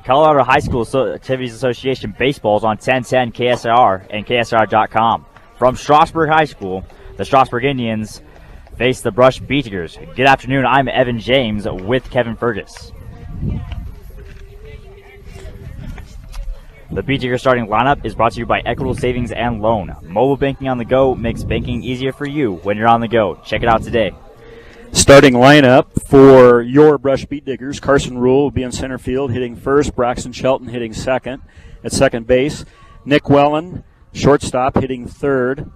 Colorado High School Activities Association baseball is on 1010 KSR and KSR.com. From Strasburg High School, the Strasburg Indians face the Brush Beetigers. Good afternoon. I'm Evan James with Kevin Fergus. The Beetigers starting lineup is brought to you by Equitable Savings and Loan. Mobile banking on the go makes banking easier for you when you're on the go. Check it out today. Starting lineup for your Brush Beet Diggers. Carson Rule will be in center field hitting first. Braxton Shelton hitting second at second base. Nick Wellen, shortstop, hitting third.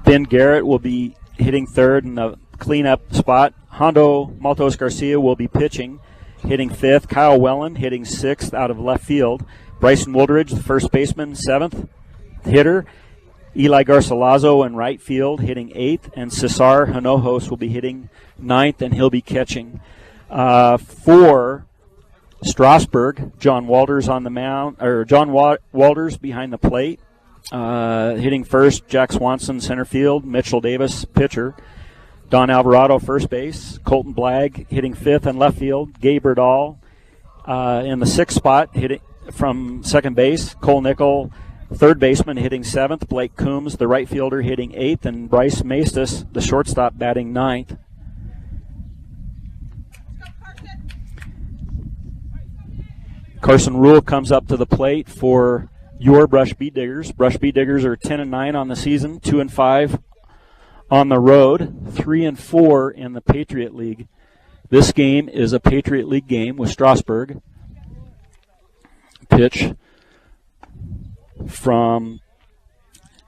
Ben Garrett will be hitting third in the cleanup spot. Hondo Maltos Garcia will be pitching, hitting fifth. Kyle Wellen hitting sixth out of left field. Bryson Woldridge, the first baseman, seventh hitter. Eli Garcilazo in right field hitting eighth, and Cesar Hinojos will be hitting ninth, and he'll be catching. For Strasburg, John Walters on the mound, or John Walters behind the plate, hitting first. Jack Swanson center field. Mitchell Davis pitcher. Don Alvarado first base. Colton Blagg hitting fifth and left field. Gabe Berdahl in the sixth spot hitting from second base. Cole Nickel, third baseman, hitting seventh. Blake Coombs, the right fielder, hitting eighth. And Bryce Maestas, the shortstop, batting ninth. Carson Rule comes up to the plate for your Brush Beet Diggers. Brush Beet Diggers are 10-9 on the season, 2-5 on the road, 3-4 in the Patriot League. This game is a Patriot League game with Strasburg. Pitch from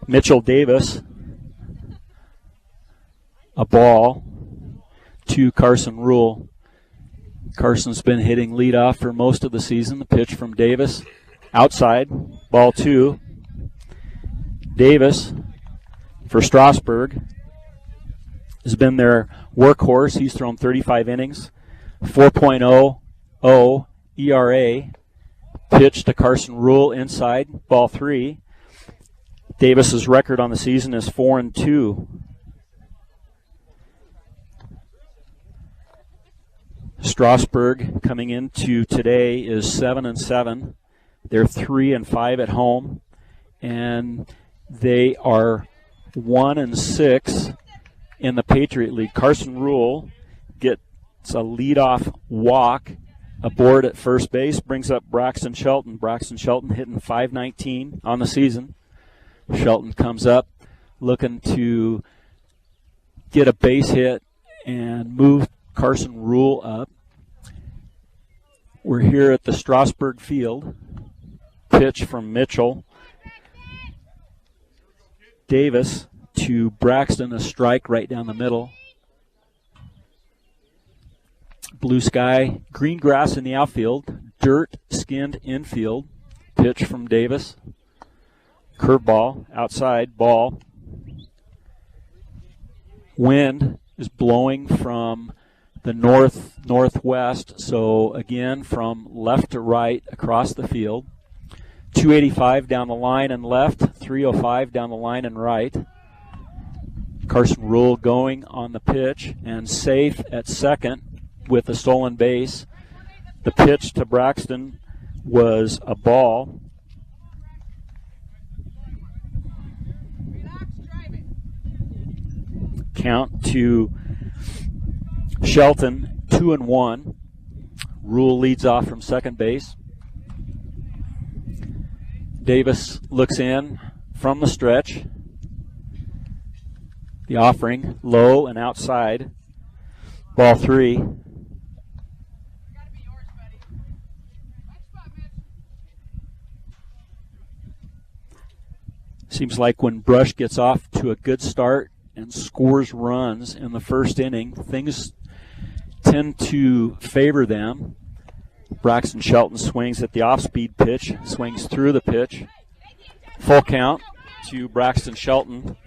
Mitchell Davis, a ball to Carson Rule. Carson's been hitting leadoff for most of the season. The pitch from Davis, outside, ball two. Davis for Strasburg has been their workhorse. He's thrown 35 innings, 4.00 ERA. Pitch to Carson Rule inside, ball three. Davis's record on the season is 4-2. Strasburg coming into today is 7-7. They're 3-5 at home, and they are 1-6 in the Patriot League. Carson Rule gets a leadoff walk aboard at first base, brings up Braxton Shelton. Braxton Shelton hitting .519 on the season. Shelton comes up looking to get a base hit and move Carson Rule up. We're here at the Strasburg field. Pitch from Mitchell Davis to Braxton, a strike right down the middle. Blue sky, green grass in the outfield, dirt-skinned infield. Pitch from Davis. Curveball, outside, ball. Wind is blowing from the northwest, so again from left to right across the field. 285 down the line and left, 305 down the line and right. Carson Rule going on the pitch and safe at second with a stolen base. The pitch to Braxton was a ball. Count to Shelton, 2-1. Rule leads off from second base. Davis looks in from the stretch. The offering, low and outside. Ball three. Seems like when Brush gets off to a good start and scores runs in the first inning, things tend to favor them. Braxton Shelton swings at the off-speed pitch, swings through the pitch. Full count to Braxton Shelton.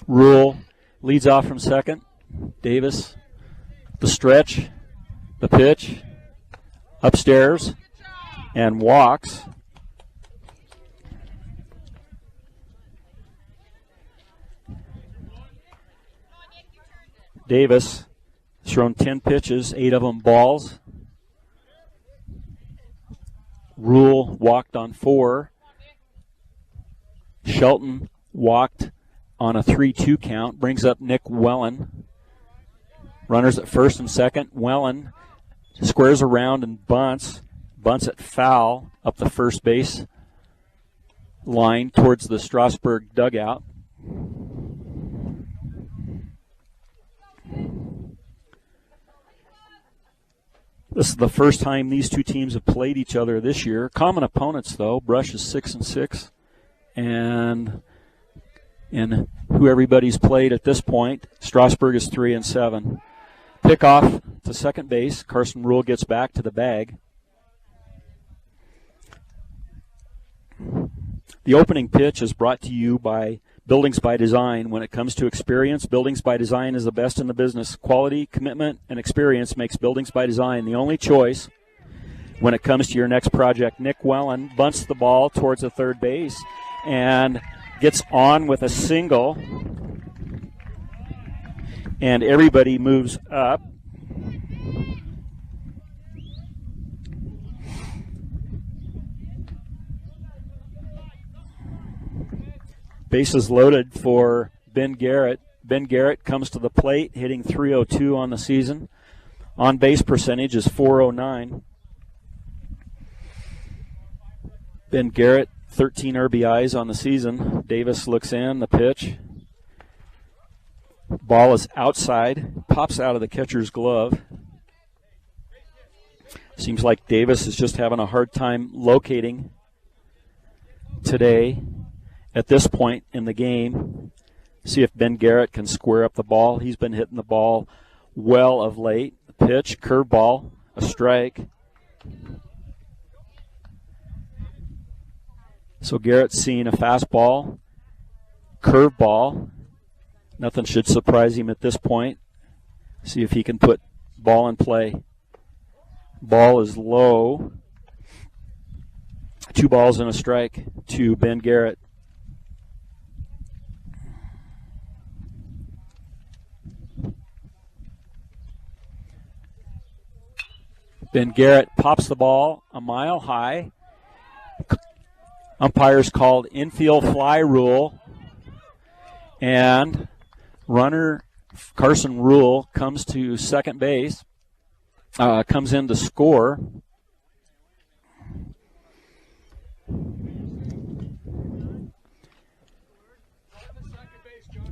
Rule leads off from second. Davis, the stretch, the pitch, upstairs, and walks. Davis thrown 10 pitches, 8 of them balls. Rule walked on 4. Shelton walked on a 3-2 count, brings up Nick Wellen. Runners at first and second. Wellen squares around and bunts at foul up the first base line towards the Strasburg dugout. This is the first time these two teams have played each other this year. Common opponents, though. Brush is 6-6, and who everybody's played at this point, Strasburg is 3-7. Pickoff to second base. Carson Rule gets back to the bag. The opening pitch is brought to you by Buildings by Design. When it comes to experience, Buildings by Design is the best in the business. Quality, commitment, and experience makes Buildings by Design the only choice when it comes to your next project. Nick Wellen bunts the ball towards the third base and gets on with a single, and everybody moves up. Bases loaded for Ben Garrett. Ben Garrett comes to the plate, hitting .302 on the season. On base percentage is .409. Ben Garrett, 13 RBIs on the season. Davis looks in, the pitch. Ball is outside, pops out of the catcher's glove. Seems like Davis is just having a hard time locating today at this point in the game. See if Ben Garrett can square up the ball. He's been hitting the ball well of late. The pitch, curveball, a strike. So Garrett's seeing a fastball, curveball. Nothing should surprise him at this point. See if he can put ball in play. Ball is low. 2 balls and a strike to Ben Garrett. Ben Garrett pops the ball a mile high. Umpires called infield fly rule. And runner Carson Rule comes to second base, comes in to score.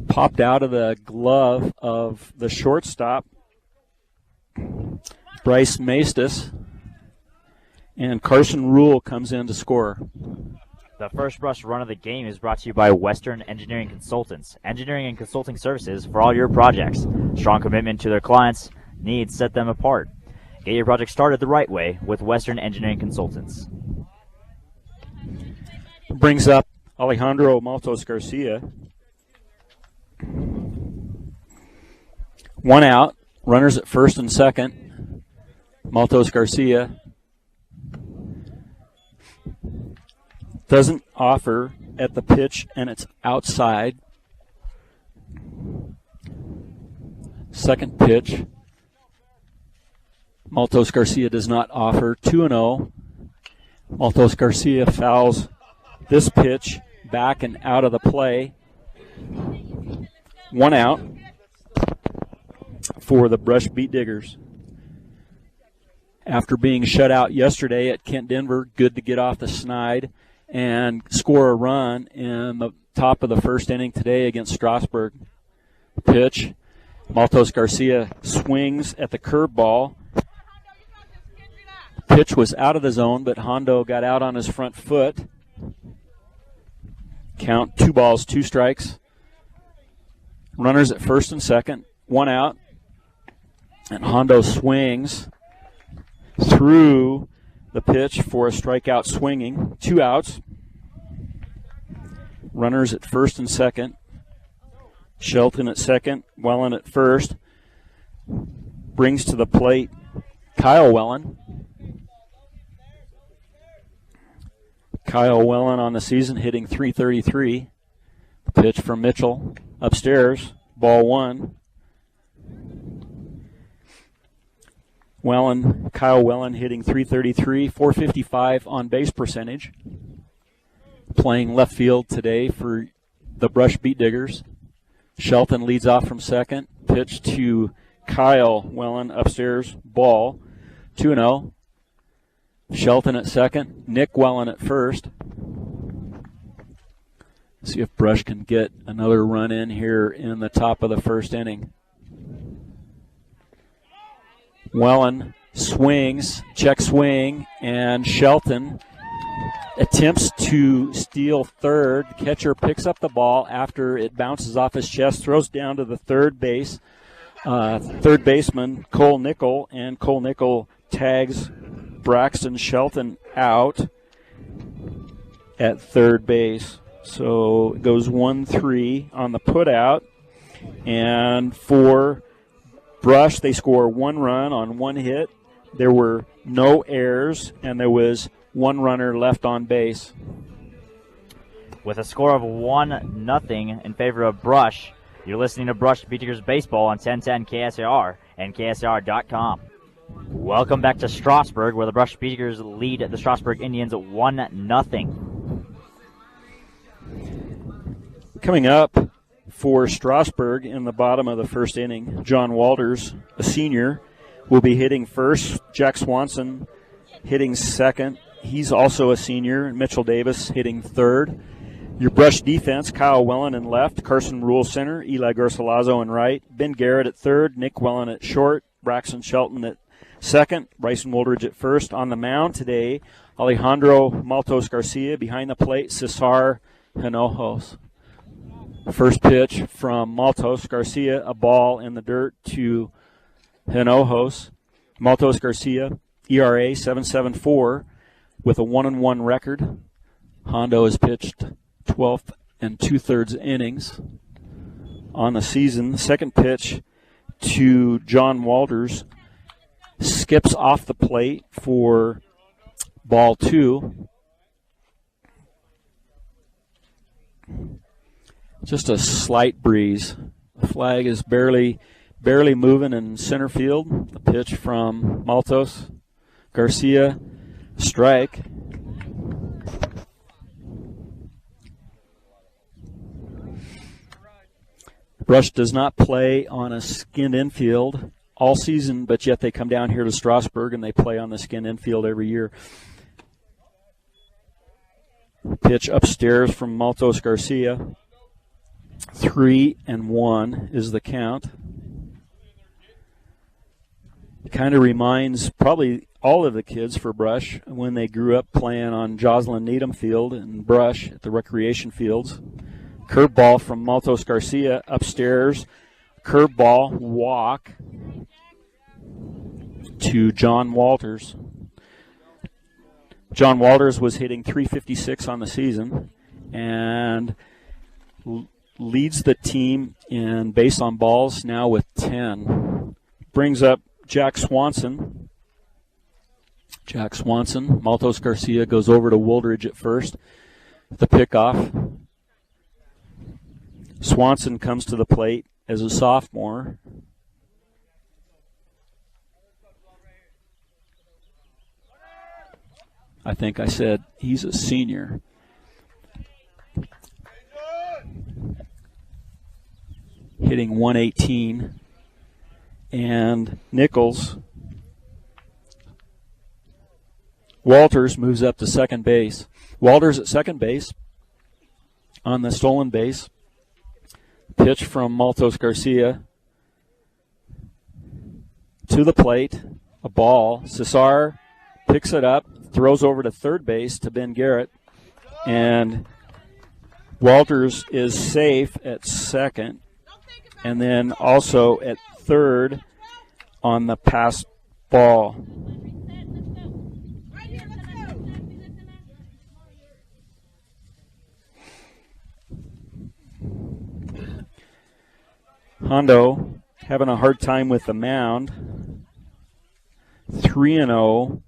Popped out of the glove of the shortstop, Bryce Maestas, and Carson Rule comes in to score. The first brush run of the game is brought to you by Western Engineering Consultants. Engineering and consulting services for all your projects. Strong commitment to their clients' needs set them apart. Get your project started the right way with Western Engineering Consultants. Brings up Alejandro Maltos Garcia. 1 out. Runners at first and second. Maltos Garcia doesn't offer at the pitch, and it's outside. Second pitch. Maltos Garcia does not offer. 2-0. Maltos Garcia fouls this pitch back and out of the play. 1 out for the Brush Beat Diggers. After being shut out yesterday at Kent Denver, good to get off the snide and score a run in the top of the first inning today against Strasburg. Pitch. Maltos Garcia swings at the curveball. Pitch was out of the zone, but Hondo got out on his front foot. Count 2 balls, 2 strikes. Runners at first and second. 1 out. And Hondo swings through the pitch for a strikeout swinging. 2 outs. Runners at first and second. Shelton at second. Wellen at first. Brings to the plate Kyle Wellen. Kyle Wellen on the season hitting .333. Pitch from Mitchell upstairs. Ball 1. Kyle Wellen hitting .333, .455 on base percentage. Playing left field today for the Brush Beet Diggers. Shelton leads off from second. Pitch to Kyle Wellen upstairs. Ball. 2-0. Shelton at second. Nick Wellen at first. See if Brush can get another run in here in the top of the first inning. Wellen swings, check swing, and Shelton attempts to steal third. The catcher picks up the ball after it bounces off his chest, throws down to the third base. Third baseman Cole Nickel, and Cole Nickel tags Braxton Shelton out at third base. So it goes 1-3 on the putout, and for Brush, they score 1 run on 1 hit. There were no errors, and there was 1 runner left on base. With a score of 1-0 in favor of Brush, you're listening to Brush Beet Diggers Baseball on 1010 KSAR and KSAR.com. Welcome back to Strasburg, where the Brush Beet Diggers lead the Strasburg Indians 1-0. Coming up for Strasburg in the bottom of the first inning, John Walters, a senior, will be hitting first. Jack Swanson hitting second. He's also a senior. Mitchell Davis hitting third. Your Brush defense, Kyle Wellen in left, Carson Rule center, Eli Garcilazo in right, Ben Garrett at third, Nick Wellen at short, Braxton Shelton at second, Bryson Woldridge at first. On the mound today, Alejandro Maltos Garcia. Behind the plate, Cesar Hinojos. First pitch from Maltos Garcia, a ball in the dirt to Hinojos. Maltos Garcia, ERA 7.74 with a 1-1 record. Hondo has pitched 12th and 2/3 innings on the season. Second pitch to John Walters skips off the plate for ball 2. Just a slight breeze. The flag is barely moving in center field. The pitch from Maltos Garcia, strike. Brush does not play on a skinned infield all season, but yet they come down here to Strasburg and they play on the skinned infield every year. Pitch upstairs from Maltos Garcia. 3-1 is the count. It kind of reminds probably all of the kids for Brush when they grew up playing on Joslyn Needham Field and Brush at the recreation fields. Curveball from Maltos Garcia upstairs. Curveball, walk to John Walters. John Walters was hitting .356 on the season and leads the team in base on balls now with 10. Brings up Jack Swanson. Jack Swanson. Maltos Garcia goes over to Woldridge at first. The pickoff. Swanson comes to the plate as a sophomore. I think I said he's a senior. Hitting 118. And Nichols. Walters moves up to second base. Walters at second base on the stolen base. Pitch from Maltos Garcia to the plate. A ball. Cesar picks it up, throws over to third base to Ben Garrett. And Walters is safe at second. And then also at third on the pass ball. Hondo having a hard time with the mound. 3-0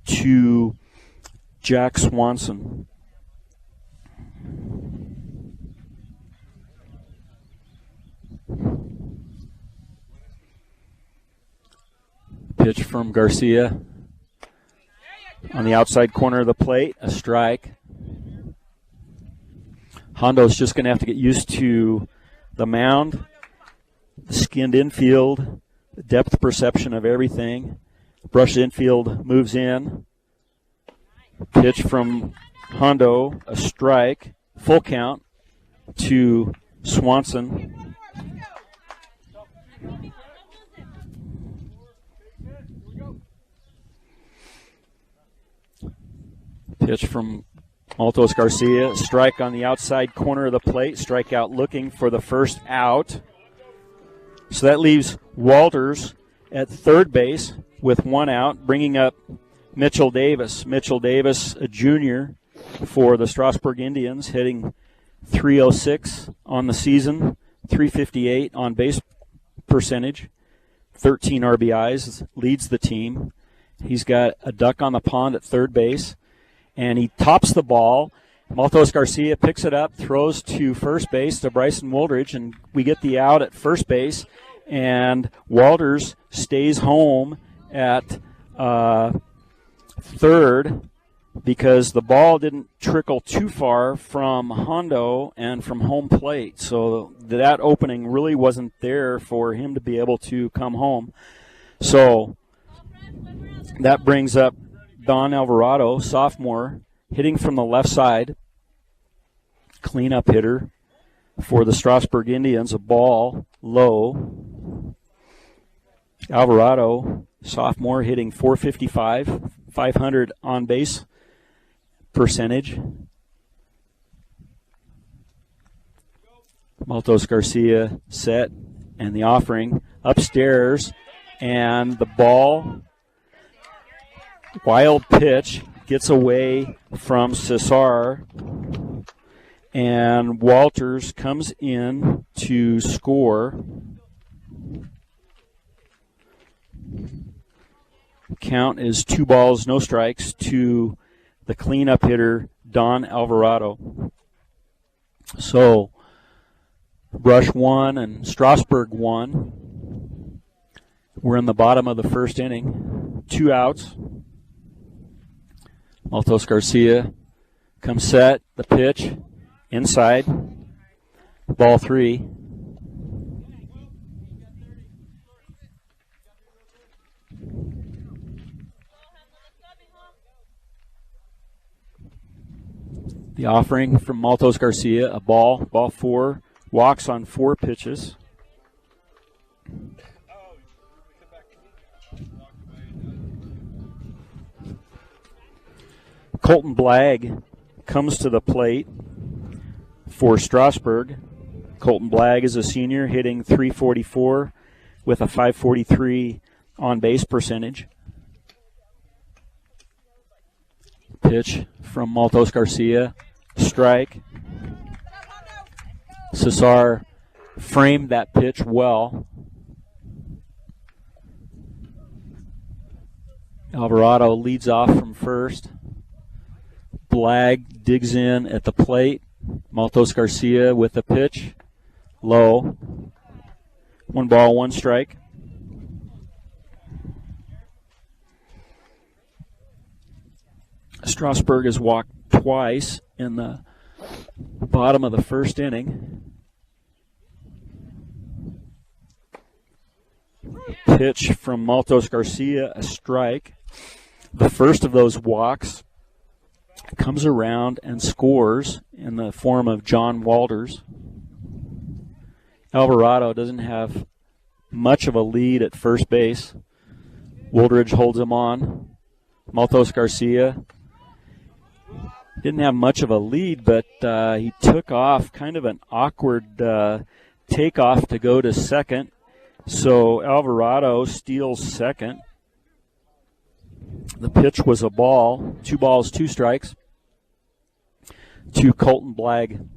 to Jack Swanson. Pitch from Garcia on the outside corner of the plate, a strike. Hondo's just going to have to get used to the mound, the skinned infield, the depth perception of everything. Brush infield moves in. Pitch from Hondo, a strike, full count to Swanson. Pitch from Maltos Garcia, strike on the outside corner of the plate, strikeout looking for the first out. So that leaves Walters at third base with one out, bringing up Mitchell Davis. Mitchell Davis, a junior for the Strasburg Indians, hitting .306 on the season, .358 on base percentage, 13 RBIs, leads the team. He's got a duck on the pond at third base, and he tops the ball. Maltos Garcia picks it up, throws to first base to Bryson Wooldridge, and we get the out at first base, and Walters stays home at third because the ball didn't trickle too far from Hondo and from home plate. So that opening really wasn't there for him to be able to come home. So that brings up Don Alvarado, sophomore, hitting from the left side. Cleanup hitter for the Strasburg Indians, a ball low. Alvarado, sophomore, hitting .455, 500 on base percentage. Maltos Garcia set, and the offering upstairs, and the ball, wild pitch, gets away from Cesar, and Walters comes in to score. Count is 2 balls, no strikes to the cleanup hitter, Don Alvarado. So, Brush 1 and Strasburg 1. We're in the bottom of the first inning. 2 outs. Maltos Garcia comes set, the pitch, inside, ball 3. The offering from Maltos Garcia, a ball 4, walks on 4 pitches. Colton Blagg comes to the plate for Strasburg. Colton Blagg is a senior, hitting .344 with a .543 on base percentage. Pitch from Maltos Garcia, strike. Cesar framed that pitch well. Alvarado leads off from first. Blagg digs in at the plate. Maltos Garcia with the pitch, low. 1 ball, 1 strike. Strasburg has walked twice in the bottom of the first inning. Pitch from Maltos Garcia, a strike. The first of those walks comes around and scores in the form of John Walters. Alvarado doesn't have much of a lead at first base. Wooldridge holds him on. Maltos Garcia didn't have much of a lead, but he took off, kind of an awkward takeoff to go to second. So Alvarado steals second. The pitch was a ball, 2 balls, 2 strikes to Colton Blagg.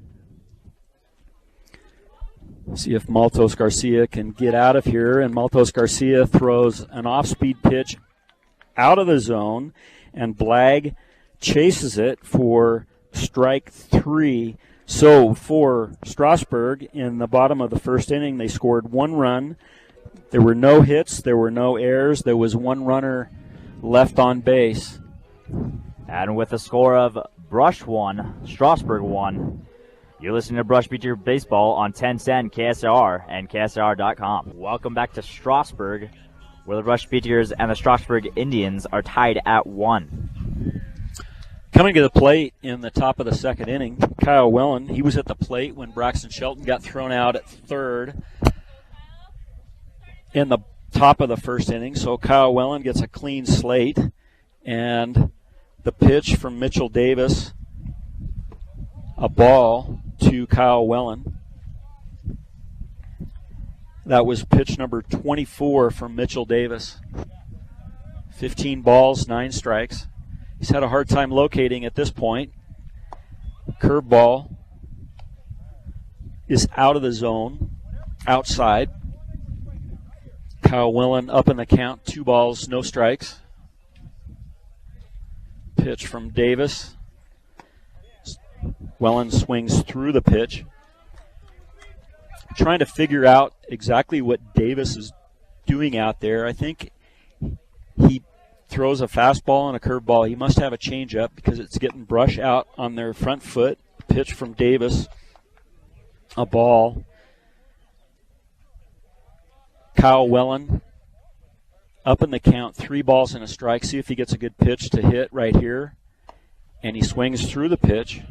See if Maltos Garcia can get out of here, and Maltos Garcia throws an off-speed pitch out of the zone, and Blagg chases it for strike 3. So for Strasburg, in the bottom of the first inning, they scored 1 run. There were no hits. There were no errors. There was one runner left on base. And with a score of Brush 1, Strasburg 1, you're listening to Brush Beater Baseball on 1010 KSR and KSR.com. Welcome back to Strasburg, where the Brush Beaters and the Strasburg Indians are tied at 1. Coming to the plate in the top of the second inning, Kyle Wellen. He was at the plate when Braxton Shelton got thrown out at third in the top of the first inning. So Kyle Wellen gets a clean slate, and the pitch from Mitchell Davis, a ball to Kyle Wellen. That was pitch number 24 from Mitchell Davis. 15 balls, 9 strikes. He's had a hard time locating at this point. Curveball is out of the zone, outside. Kyle Wellen up in the count, 2 balls, no strikes. Pitch from Davis. Wellen swings through the pitch. Trying to figure out exactly what Davis is doing out there. I think he throws a fastball and a curveball. He must have a changeup because it's getting brush out on their front foot. Pitch from Davis, a ball. Kyle Wellen up in the count, 3 balls and a strike. See if he gets a good pitch to hit right here. And he swings through the pitch.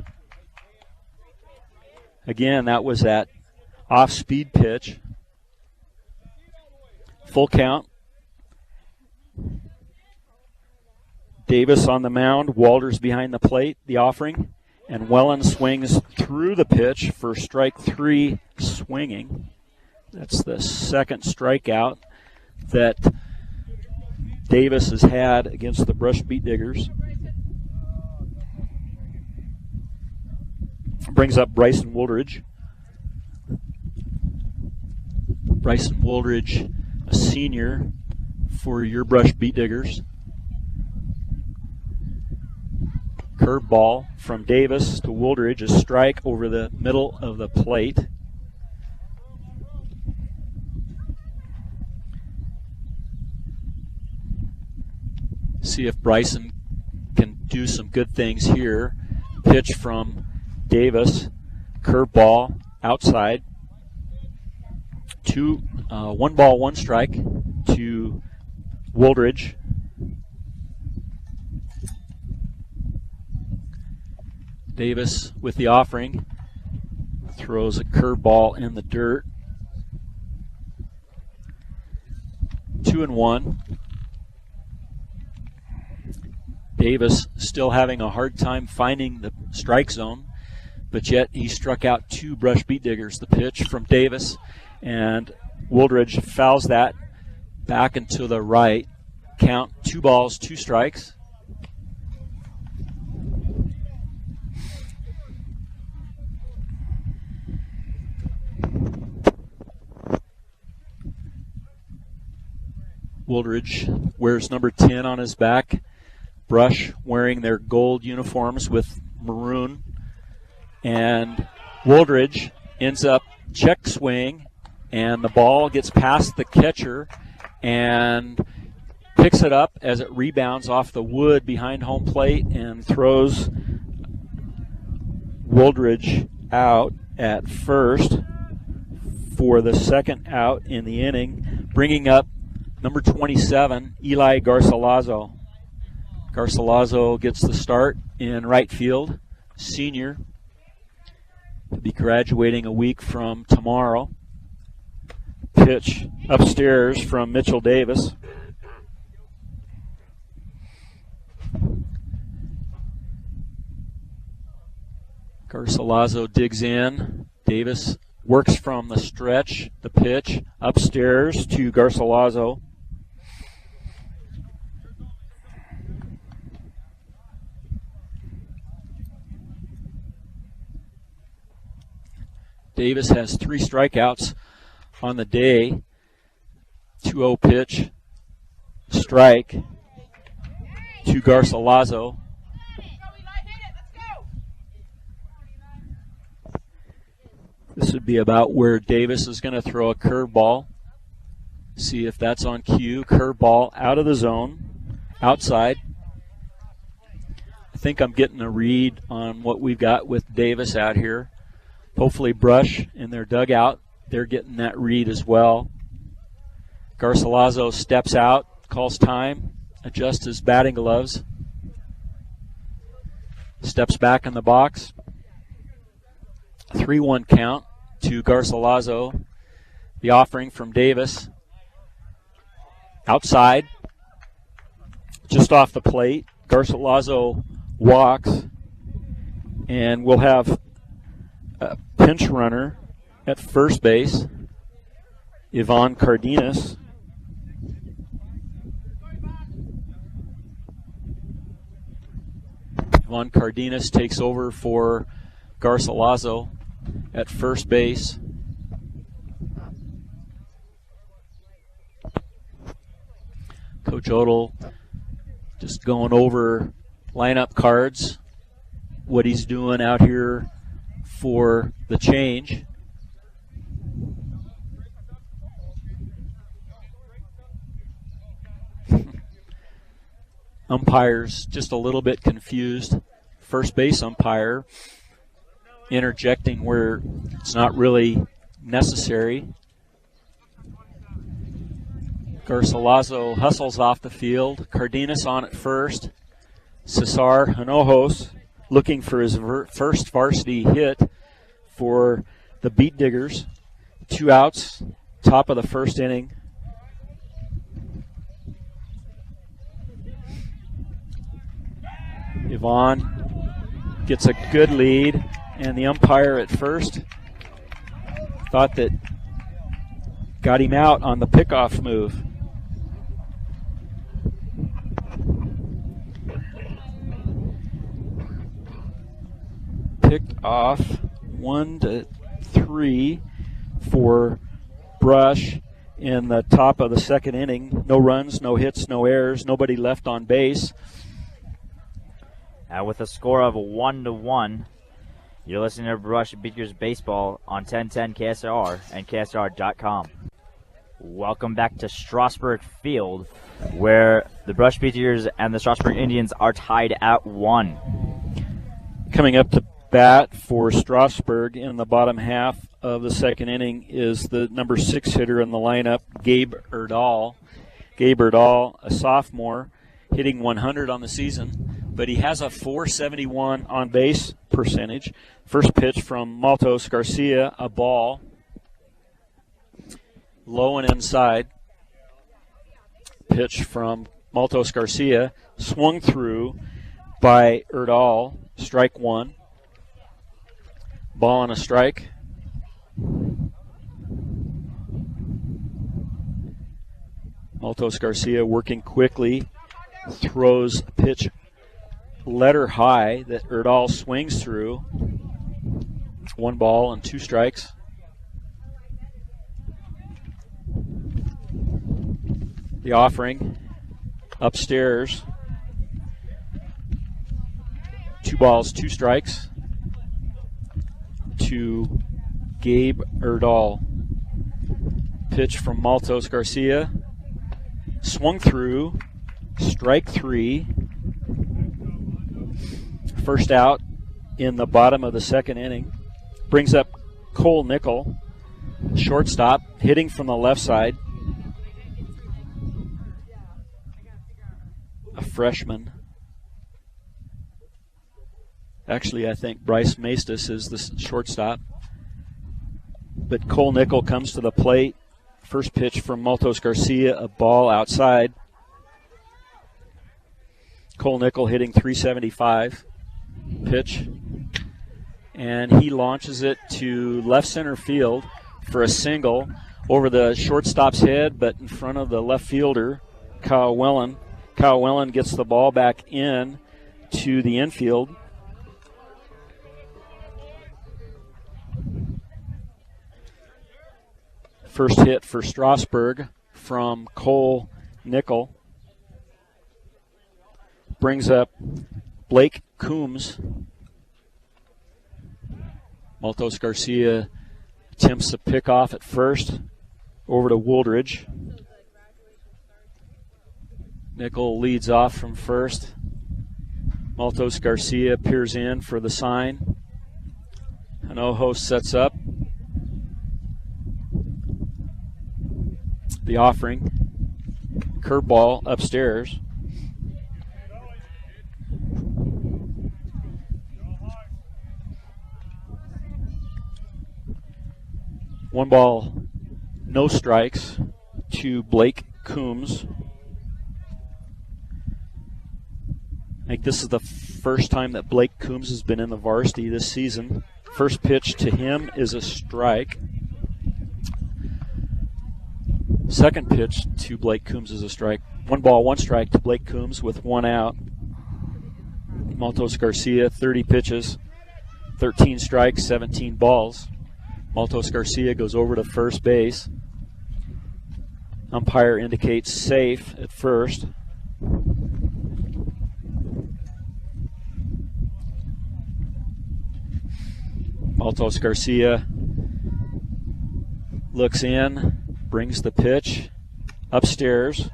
Again, that was that off-speed pitch. Full count. Davis on the mound. Walters behind the plate, the offering. And Wellen swings through the pitch for strike 3 swinging. That's the second strikeout that Davis has had against the Brush Beat Diggers. Brings up Bryson Wooldridge. Bryson Wooldridge, a senior for your Brush Beat Diggers. Curveball from Davis to Wooldridge, a strike over the middle of the plate. See if Bryson can do some good things here. Pitch from Davis, curveball outside. 1 ball, 1 strike to Wooldridge. Davis with the offering, throws a curveball in the dirt. 2-1. Davis still having a hard time finding the strike zone, but yet he struck out 2 Brush Beat Diggers. The pitch from Davis, and Wooldridge fouls that back into the right. Count 2 balls, 2 strikes. Wooldridge wears number 10 on his back. Brush wearing their gold uniforms with maroon. And Wooldridge ends up check swing, and the ball gets past the catcher and picks it up as it rebounds off the wood behind home plate and throws Wooldridge out at first for the second out in the inning, bringing up number 27, Eli Garcilazo. Garcilazo gets the start in right field, senior. He'll be graduating a week from tomorrow. Pitch upstairs from Mitchell Davis. Garcilazo digs in. Davis works from the stretch. The pitch upstairs to Garcilazo. Davis has 3 strikeouts on the day. 2-0 pitch, strike to Garcilazo. This would be about where Davis is going to throw a curveball. See if that's on cue. Curveball out of the zone, outside. I think I'm getting a read on what we've got with Davis out here. Hopefully Brush in their dugout, they're getting that read as well. Garcilaso steps out, calls time, adjusts his batting gloves, steps back in the box. 3-1 count to Garcilaso. The offering from Davis. Outside, just off the plate. Garcilaso walks, and we'll have a pinch runner at first base, Ivan Cardenas. Ivan Cardenas takes over for Garcilaso at first base. Coach Odell just going over lineup cards, what he's doing out here for the change. Umpires just a little bit confused. First base umpire interjecting where it's not really necessary. Garcilaso hustles off the field. Cardenas on at first. Cesar Hinojos looking for his first varsity hit for the Beat Diggers. 2 outs, top of the first inning. Ivan gets a good lead, and the umpire at first thought that got him out on the pickoff move. Picked off 1-3 for Brush in the top of the second inning. No runs, no hits, no errors, nobody left on base. With a score of 1-1, you're listening to Brush Beaters Baseball on 1010 KSR and KSR.com. Welcome back to Strasburg Field, where the Brush Beaters and the Strasburg Indians are tied at 1. Coming up to bat for Strasburg in the bottom half of the second inning is the number 6 hitter in the lineup, Gabe Erdahl. Gabe Erdahl, a sophomore, hitting 100 on the season, but he has a .471 on base percentage. First pitch from Maltos Garcia, a ball, low and inside. Pitch from Maltos Garcia, swung through by Erdahl, strike 1. Ball and a strike. Maltos Garcia working quickly, throws a pitch letter high that Erdahl swings through. 1 ball and 2 strikes. The offering upstairs. 2 balls, 2 strikes to Gabe Erdahl. Pitch from Maltos Garcia. Swung through. Strike 3. First out in the bottom of the second inning. Brings up Cole Nickel, shortstop, hitting from the left side. A freshman. Actually, I think Bryce Maestas is the shortstop. But Cole Nickel comes to the plate. First pitch from Maltos Garcia, a ball outside. Cole Nickel hitting .375. Pitch. And he launches it to left center field for a single over the shortstop's head, but in front of the left fielder, Kyle Wellen. Kyle Wellen gets the ball back in to the infield. First hit for Strasburg from Cole Nickel. Brings up Blake Coombs. Maltos Garcia attempts to pick off at first over to Wooldridge. Nickel leads off from first. Maltos Garcia peers in for the sign. Hinojos sets up. The offering. Curveball upstairs. One ball, no strikes to Blake Coombs. I think this is the first time that Blake Coombs has been in the varsity this season. First pitch to him is a strike. Second pitch to Blake Coombs is a strike. One ball, one strike to Blake Coombs with one out. Maltos Garcia, 30 pitches, 13 strikes, 17 balls. Maltos Garcia goes over to first base. Umpire indicates safe at first. Maltos Garcia looks in, brings the pitch upstairs.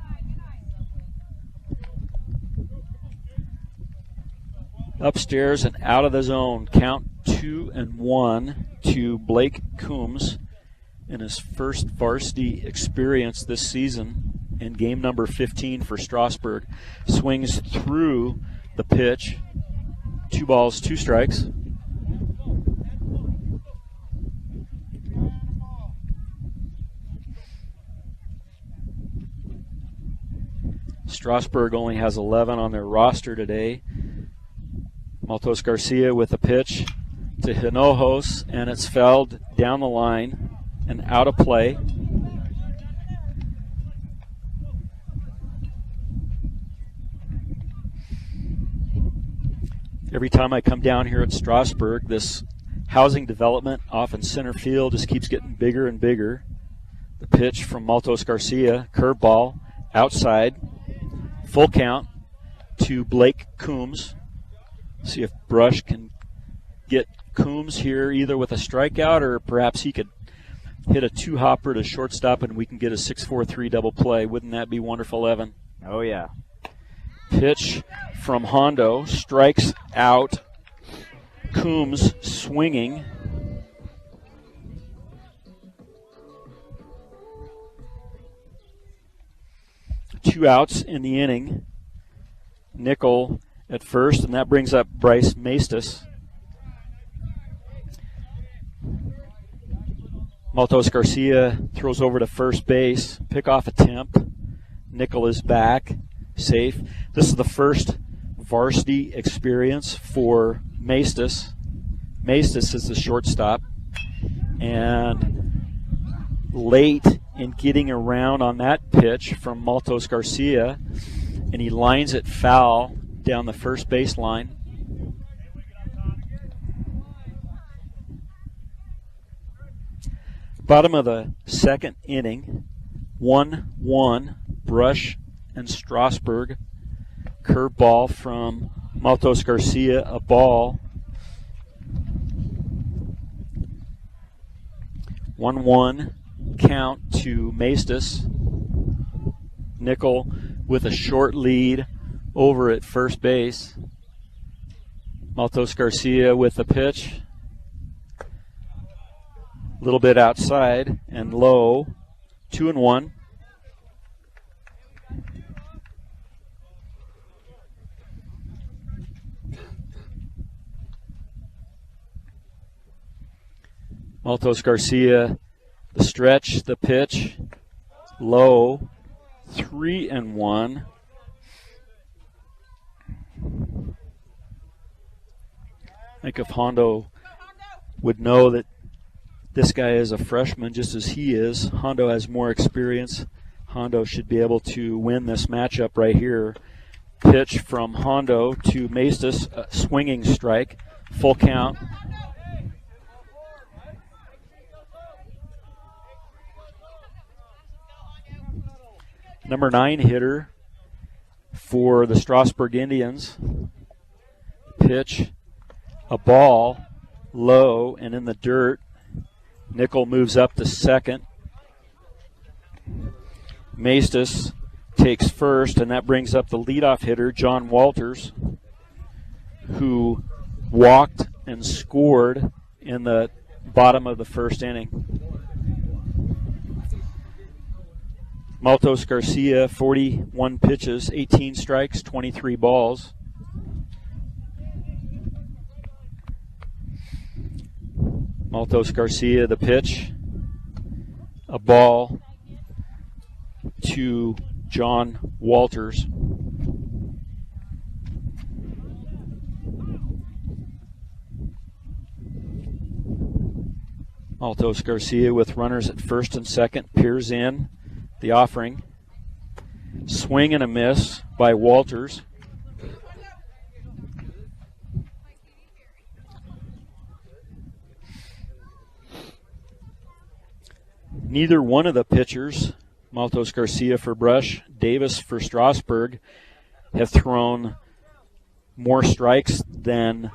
Upstairs and out of the zone. Count 2-1 to Blake Coombs in his first varsity experience this season in game number 15 for Strasburg. Swings through the pitch. 2 balls, 2 strikes. Strasburg only has 11 on their roster today. Maltos Garcia with a pitch to Hinojos, and it's fouled down the line and out of play. Every time I come down here at Strasburg, this housing development off in center field just keeps getting bigger and bigger. The pitch from Maltos Garcia, curveball, outside, full count to Blake Coombs. See if Brush can get Coombs here either with a strikeout or perhaps he could hit a 2-hopper to shortstop and we can get a 6-4-3 double play. Wouldn't that be wonderful, Evan? Oh, yeah. Pitch from Hondo, strikes out. Coombs swinging. Two outs in the inning. Nickel at first, and that brings up Bryce Maestas. Maltos Garcia throws over to first base. Pickoff attempt. Nickel is back. Safe. This is the first varsity experience for Maestas. Maestas is the shortstop. And late in getting around on that pitch from Maltos Garcia, and he lines it foul down the first baseline. Bottom of the second inning, 1-1, Brush and Strasburg. Curveball from Maltos Garcia, a ball. 1-1 count to Maestas. Nickel with a short lead over at first base. Maltos Garcia with the pitch. A little bit outside and low. 2-1. Maltos Garcia, the stretch, the pitch, low, 3-1. I think if Hondo would know that this guy is a freshman just as he is, Hondo has more experience. Hondo should be able to win this matchup right here. Pitch from Hondo to Maestas, a swinging strike, full count. Number 9 hitter for the Strasburg Indians. Pitch, a ball, low and in the dirt. Nickel moves up to second. Maestas takes first, and that brings up the leadoff hitter, John Walters, who walked and scored in the bottom of the first inning. Maltos Garcia, 41 pitches, 18 strikes, 23 balls. Maltos Garcia, the pitch. A ball to John Walters. Maltos Garcia with runners at first and second, peers in the offering. Swing and a miss by Walters. Neither one of the pitchers, Maltos Garcia for Brush, Davis for Strasburg, have thrown more strikes than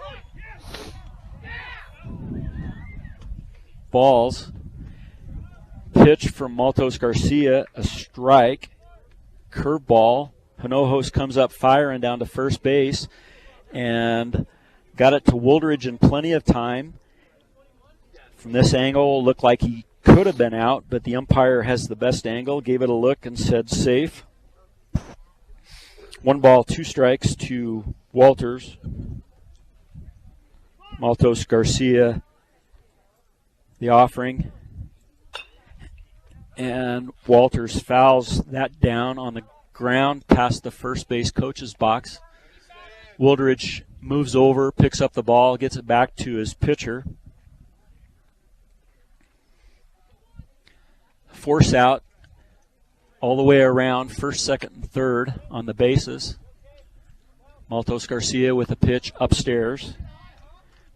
balls. Pitch from Maltos Garcia, a strike. Curveball. Hinojos comes up firing down to first base and got it to Wooldridge in plenty of time. From this angle, looked like he could have been out, but the umpire has the best angle, gave it a look and said safe. 1 ball, 2 strikes to Walters. Maltos Garcia, the offering. And Walters fouls that down on the ground past the first base coach's box. Wooldridge moves over, picks up the ball, gets it back to his pitcher. Force out all the way around, first, second, and third on the bases. Maltos Garcia with a pitch upstairs.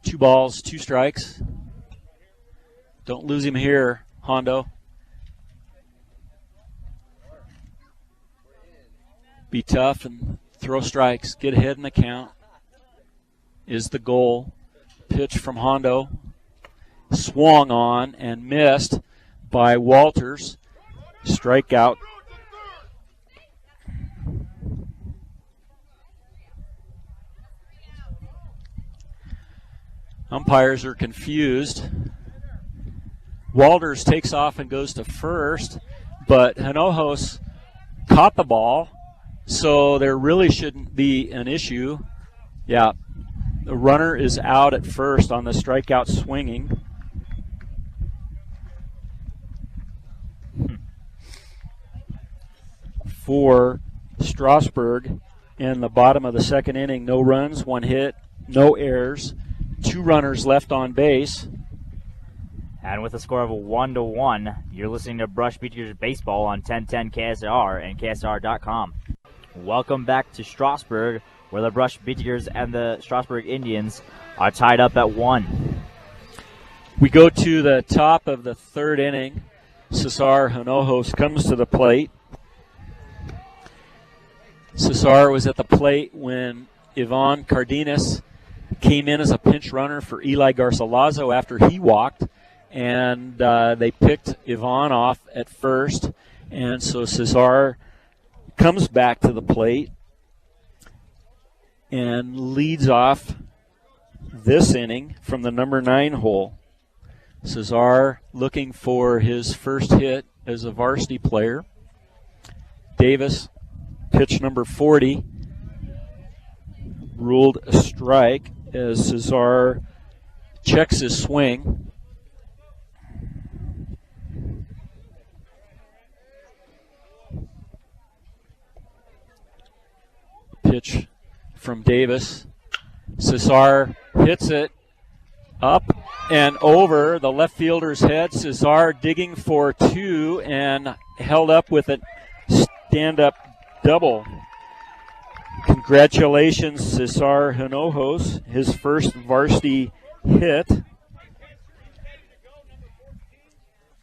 2 balls, 2 strikes. Don't lose him here, Hondo. Be tough and throw strikes. Get ahead in the count is the goal. Pitch from Hondo. Swung on and missed by Walters. Strikeout. Umpires are confused. Walters takes off and goes to first, but Hinojos caught the ball, so there really shouldn't be an issue. Yeah, the runner is out at first on the strikeout swinging. For Strasburg in the bottom of the second inning, no runs, 1 hit, no errors, 2 runners left on base. And with a score of 1-1, you're listening to Brush Beaters Baseball on 1010 KSR and KSR.com. Welcome back to Strasburg, where the Brush Beaters and the Strasburg Indians are tied up at 1. We go to the top of the third inning. Cesar Hinojos comes to the plate. Cesar was at the plate when Ivan Cardenas came in as a pinch runner for Eli Garcilaso after he walked, and they picked Ivan off at first, and so Cesar comes back to the plate and leads off this inning from the number 9 hole. Cesar looking for his first hit as a varsity player. Davis, pitch number 40, ruled a strike as Cesar checks his swing. Pitch from Davis. Cesar hits it up and over the left fielder's head. Cesar digging for 2 and held up with a stand-up double. Congratulations, Cesar Hinojos, his first varsity hit.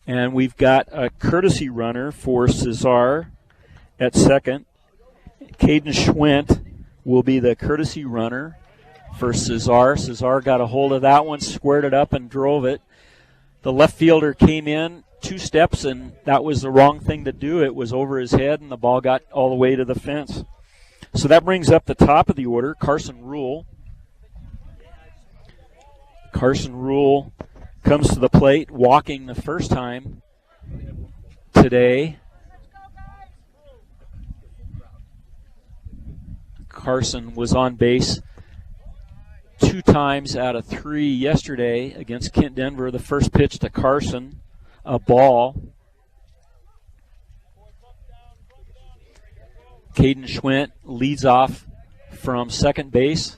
And we've got a courtesy runner for Cesar at second. Caden Schwint will be the courtesy runner for Cesar. Cesar got a hold of that one, squared it up, and drove it. The left fielder came in 2 steps, and that was the wrong thing to do. It was over his head, and the ball got all the way to the fence. So that brings up the top of the order, Carson Rule. Carson Rule comes to the plate, walking the first time today. Carson was on base 2 times out of 3 yesterday against Kent Denver. The first pitch to Carson, a ball. Caden Schwint leads off from second base.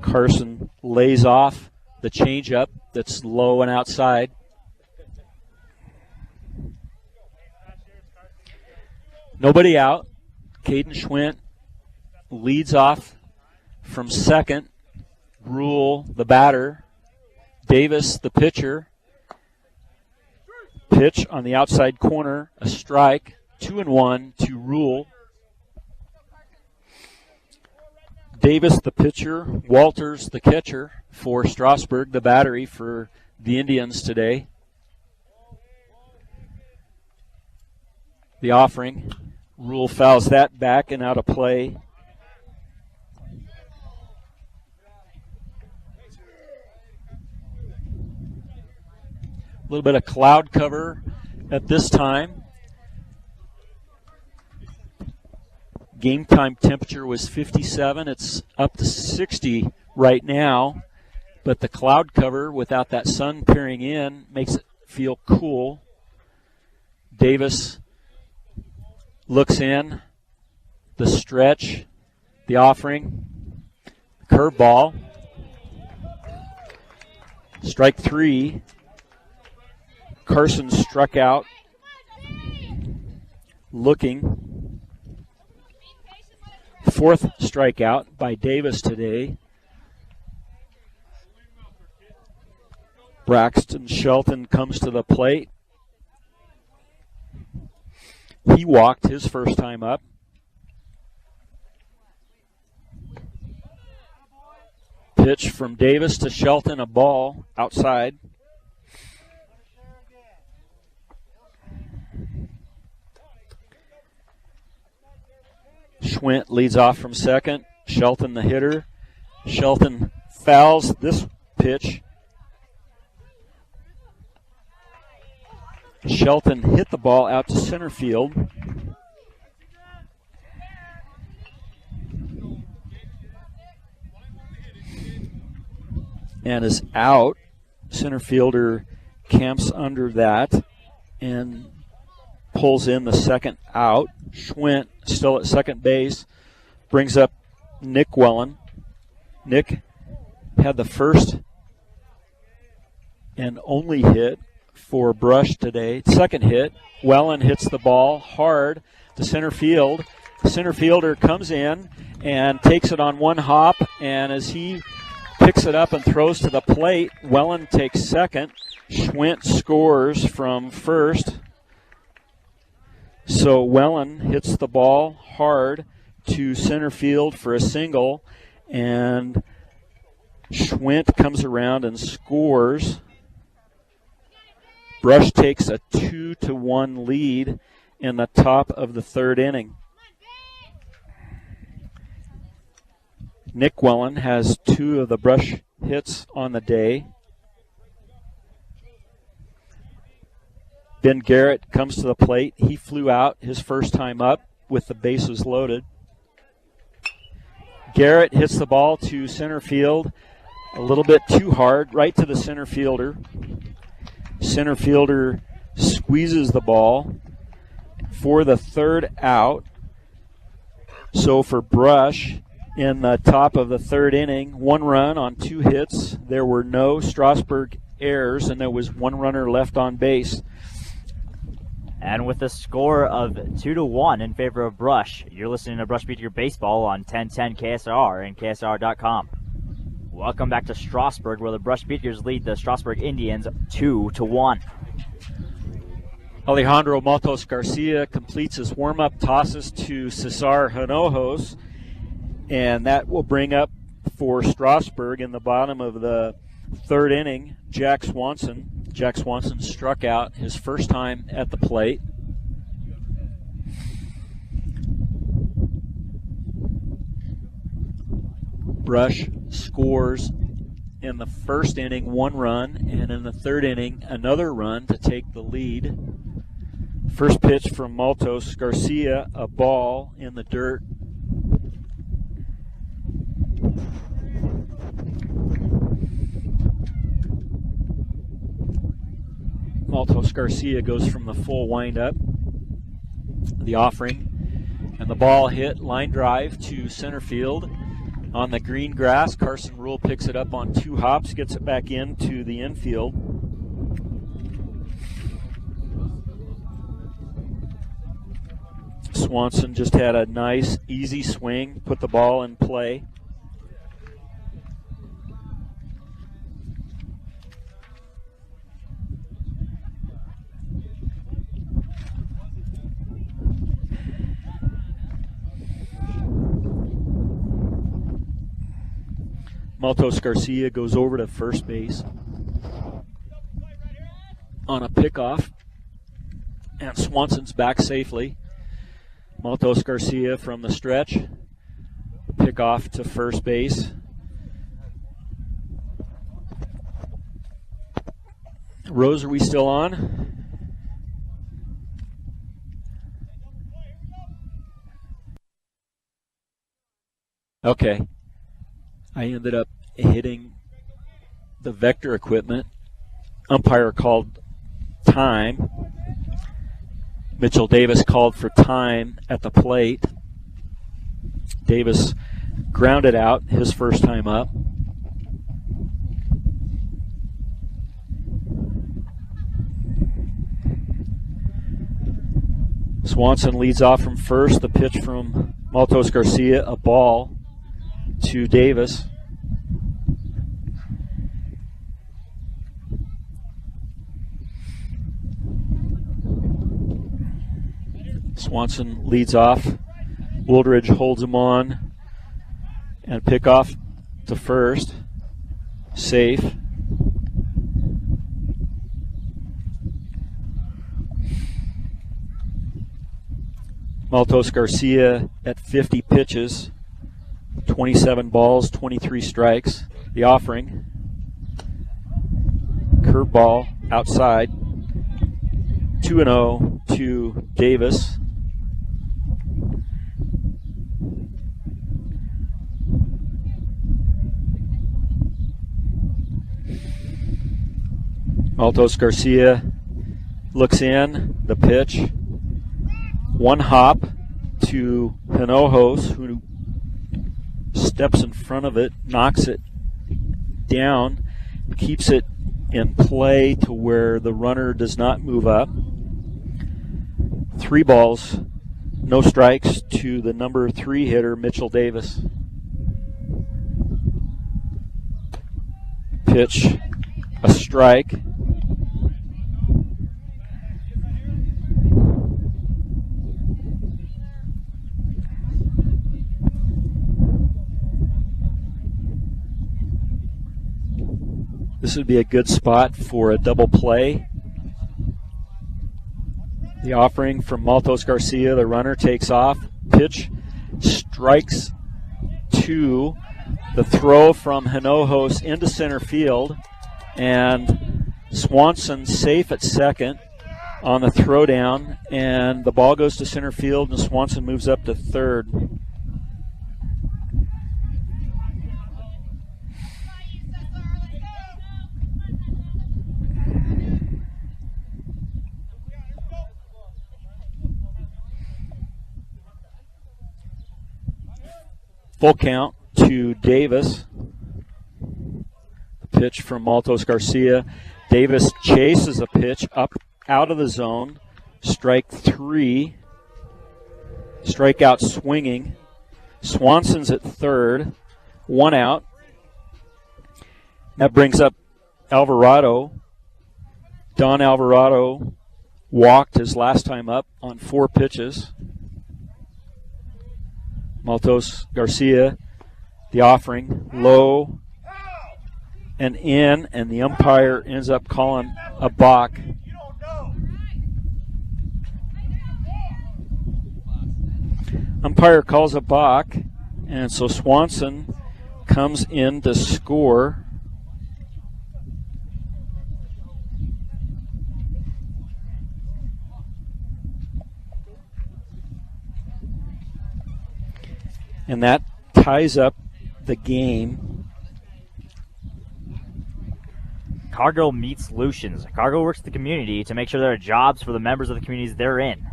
Carson lays off the changeup that's low and outside. Nobody out. Caden Schwint leads off from second. Rule, the batter. Davis, the pitcher. Pitch on the outside corner, a strike. 2-1 to Rule. Davis, the pitcher. Walters, the catcher for Strasburg, the battery for the Indians today. The offering. Rule fouls that back and out of play. A little bit of cloud cover at this time. Game time temperature was 57. It's up to 60 right now, but the cloud cover without that sun peering in makes it feel cool. Davis looks in, the stretch, the offering, curveball, strike 3. Carson struck out, looking. 4th strikeout by Davis today. Braxton Shelton comes to the plate. He walked his first time up. Pitch from Davis to Shelton, a ball outside. Schwint leads off from second. Shelton, the hitter. Shelton fouls this pitch. Shelton hit the ball out to center field. And is out. Center fielder camps under that and pulls in the second out. Schwint still at second base. Brings up Nick Wellen. Nick had the first and only hit for Brush today. Second hit. Wellen hits the ball hard to center field. The center fielder comes in and takes it on one hop, and as he picks it up and throws to the plate, Wellen takes second. Schwint scores from first. So Wellen hits the ball hard to center field for a single, and Schwint comes around and scores. Brush takes a 2-1 lead in the top of the 3rd inning. Nick Wellen has 2 of the Brush hits on the day. Ben Garrett comes to the plate. He flew out his first time up with the bases loaded. Garrett hits the ball to center field a little bit too hard, right to the center fielder. Center fielder squeezes the ball for the 3rd out. So for Brush, in the top of the 3rd inning, 1 run on 2 hits. There were no Strasburg errors, and there was 1 runner left on base. And with a score of 2-1 in favor of Brush, you're listening to Brush Beat Your Baseball on 1010 KSR and KSR.com. Welcome back to Strasburg, where the Brush Beaters lead the Strasburg Indians 2-1. Alejandro Maltos Garcia completes his warm-up, tosses to Cesar Hinojos, and that will bring up for Strasburg in the bottom of the 3rd inning, Jack Swanson. Jack Swanson struck out his first time at the plate. Brush scores in the first inning 1 run, and in the third inning another run to take the lead. First pitch from Maltos Garcia, a ball in the dirt. Maltos Garcia goes from the full windup, the offering, and the ball hit line drive to center field. On the green grass, Carson Rule picks it up on 2 hops, gets it back into the infield. Swanson just had a nice, easy swing, put the ball in play. Maltos Garcia goes over to first base on a pickoff, and Swanson's back safely. Maltos Garcia from the stretch, pickoff to first base. Rose, are we still on? Okay. I ended up hitting the vector equipment. Umpire called time. Mitchell Davis called for time at the plate. Davis grounded out his first time up. Swanson leads off from first. The pitch from Maltos Garcia, a ball to Davis. Swanson leads off. Wooldridge holds him on and pick off to first. Safe. Maltos Garcia at 50 pitches. 27 balls, 23 strikes. The offering. Curveball outside. 2-0 to Davis. Maltos Garcia looks in. The pitch. 1 hop to Hinojos, who steps in front of it, knocks it down, keeps it in play to where the runner does not move up. 3 balls, no strikes to the number 3 hitter, Mitchell Davis. Pitch, a strike. This would be a good spot for a double play. The offering from Maltos Garcia, the runner takes off. Pitch strikes 2. The throw from Hinojos into center field. And Swanson safe at second on the throwdown. And the ball goes to center field, and Swanson moves up to third. Full count to Davis. The pitch from Maltos Garcia. Davis chases a pitch up out of the zone. Strike 3. Strikeout swinging. Swanson's at third. 1 out. That brings up Alvarado. Don Alvarado walked his last time up on 4 pitches. Maltos Garcia, the offering, low, and in, and the umpire ends up calling a balk. Umpire calls a balk, and so Swanson comes in to score. And that ties up the game. Cargill meets Lucians. Cargill works with the community to make sure there are jobs for the members of the communities they're in.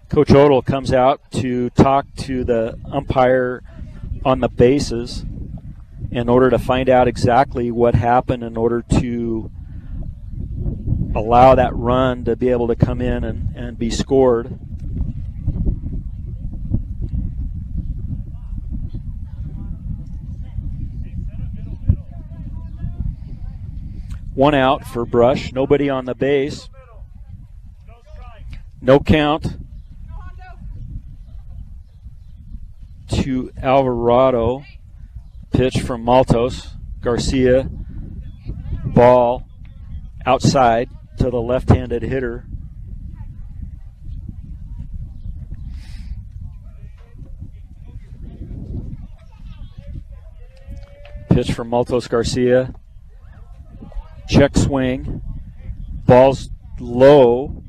Coach Odell comes out to talk to the umpire on the bases in order to find out exactly what happened in order to allow that run to be able to come in and be scored. One out for Brush, nobody on the base. No count to Alvarado. Pitch from Maltos. Garcia, ball outside to the left-handed hitter. Pitch from Maltos Garcia. Check swing. Ball's low.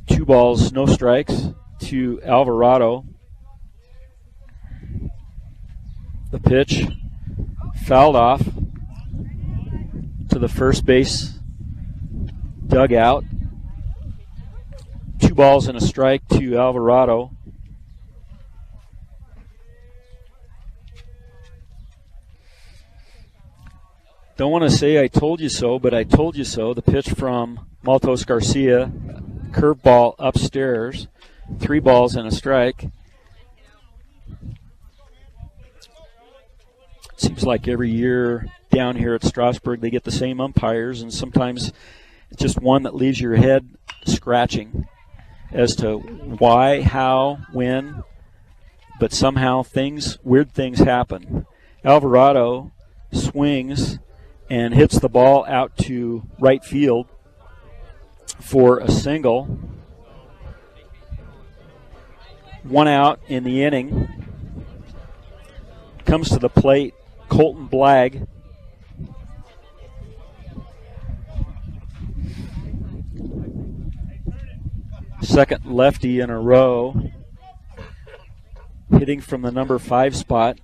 2 balls, no strikes to Alvarado. The pitch fouled off to the first base dugout. 2 balls and a strike to Alvarado. Don't want to say I told you so, but I told you so. The pitch from Maltos Garcia, curveball upstairs, 3 balls and a strike. Seems like every year down here at Strasburg they get the same umpires, and sometimes it's just one that leaves your head scratching as to why, how, when, but somehow weird things happen. Alvarado swings and hits the ball out to right field for a single. 1 out in the inning. Comes to the plate, Colton Blagg. Second lefty in a row. Hitting from the number 5 spot.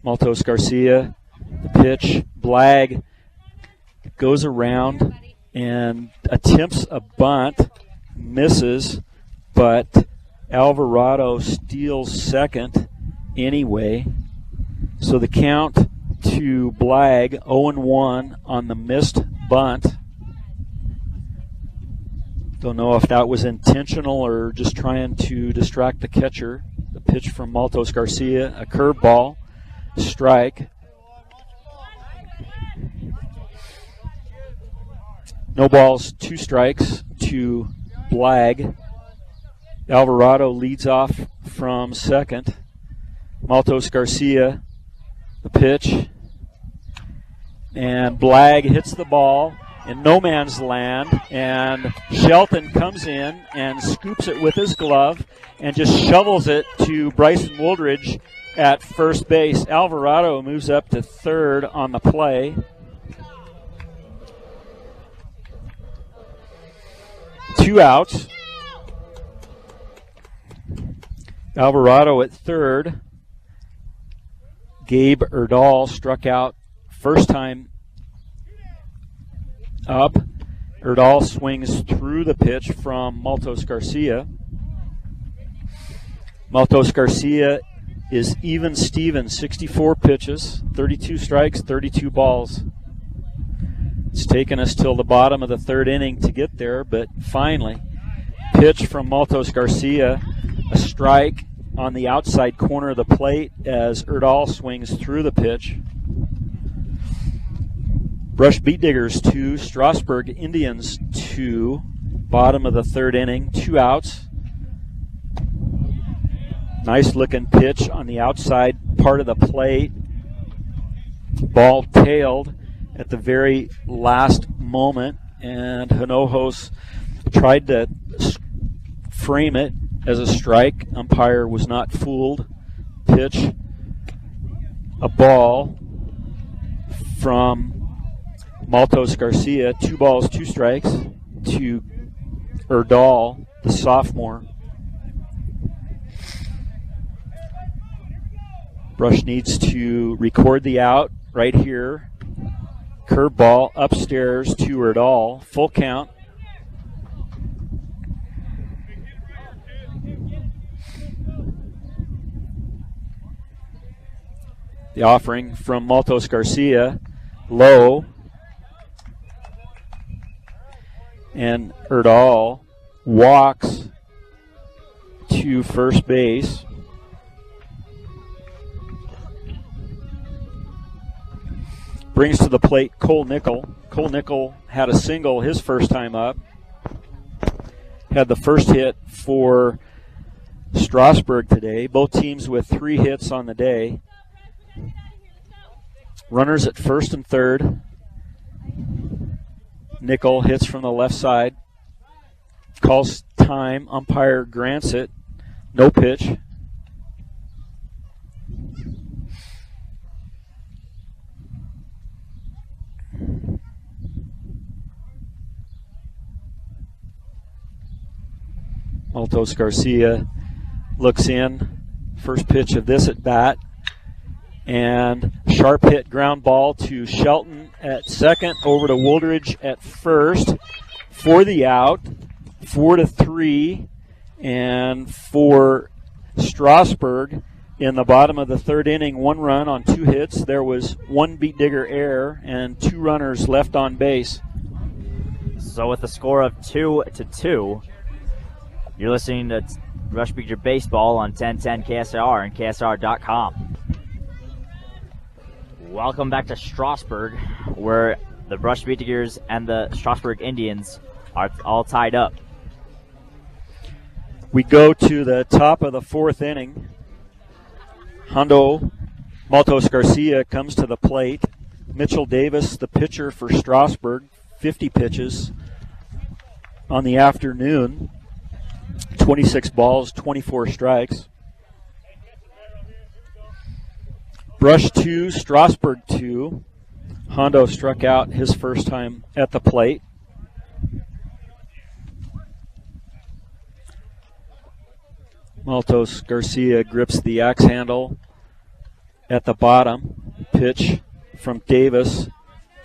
Maltos Garcia. The pitch, Blagg goes around and attempts a bunt, misses, but Alvarado steals second anyway. So the count to Blagg, 0-1 on the missed bunt. Don't know if that was intentional or just trying to distract the catcher. The pitch from Maltos Garcia, a curveball, strike. No balls, 2 strikes to Blagg. Alvarado leads off from second. Maltos Garcia, the pitch. And Blagg hits the ball in no man's land. And Shelton comes in and scoops it with his glove and just shovels it to Bryson Wooldridge at first base. Alvarado moves up to third on the play. 2 outs. Alvarado at third. Gabe Erdahl struck out first time up. Erdahl swings through the pitch from Maltos Garcia. Maltos Garcia is even Steven, 64 pitches, 32 strikes, 32 balls. It's taken us till the bottom of the 3rd inning to get there, but finally, pitch from Maltos Garcia, a strike on the outside corner of the plate as Erdahl swings through the pitch. Brush Beet Diggers 2, Strasburg Indians 2, bottom of the 3rd inning, 2 outs. Nice looking pitch on the outside part of the plate. Ball tailed at the very last moment, and Hinojos tried to frame it as a strike. Umpire was not fooled. Pitch, a ball from Maltos Garcia. 2 balls, 2 strikes to Erdal, the sophomore. Brush needs to record the out right here. Curveball upstairs to Erdal. Full count. The offering from Maltos Garcia, low. And Erdal walks to first base. Brings to the plate Cole Nickel. Cole Nickel had a single his first time up. Had the first hit for Strasburg today. Both teams with 3 hits on the day. Runners at first and third. Nickel hits from the left side. Calls time. Umpire grants it. No pitch. Maltos Garcia looks in. First pitch of this at bat. And sharp hit ground ball to Shelton at second, over to Wooldridge at first for the out. 4-3. And for Strasburg in the bottom of the third inning, 1 run on 2 hits. There was 1 beat digger error and 2 runners left on base. So with a score of 2-2, you're listening to Rush Beater Baseball on 1010 KSR and KSR.com. Welcome back to Strasburg, where the Brush Beaters and the Strasburg Indians are all tied up. We go to the top of the 4th inning. Hondo Maltos Garcia comes to the plate. Mitchell Davis, the pitcher for Strasburg, 50 pitches on the afternoon. 26 balls, 24 strikes. Brush 2, Strasburg 2. Hondo struck out his first time at the plate. Maltos Garcia grips the axe handle at the bottom. Pitch from Davis,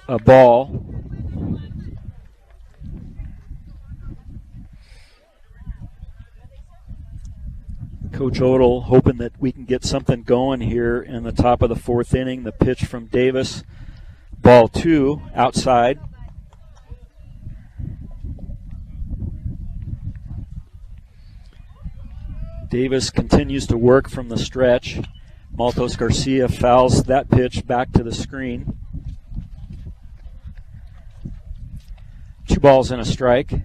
a ball. Coach Odell hoping that we can get something going here in the top of the 4th inning. The pitch from Davis, ball 2, outside. Davis continues to work from the stretch. Maltos Garcia fouls that pitch back to the screen. 2 balls and a strike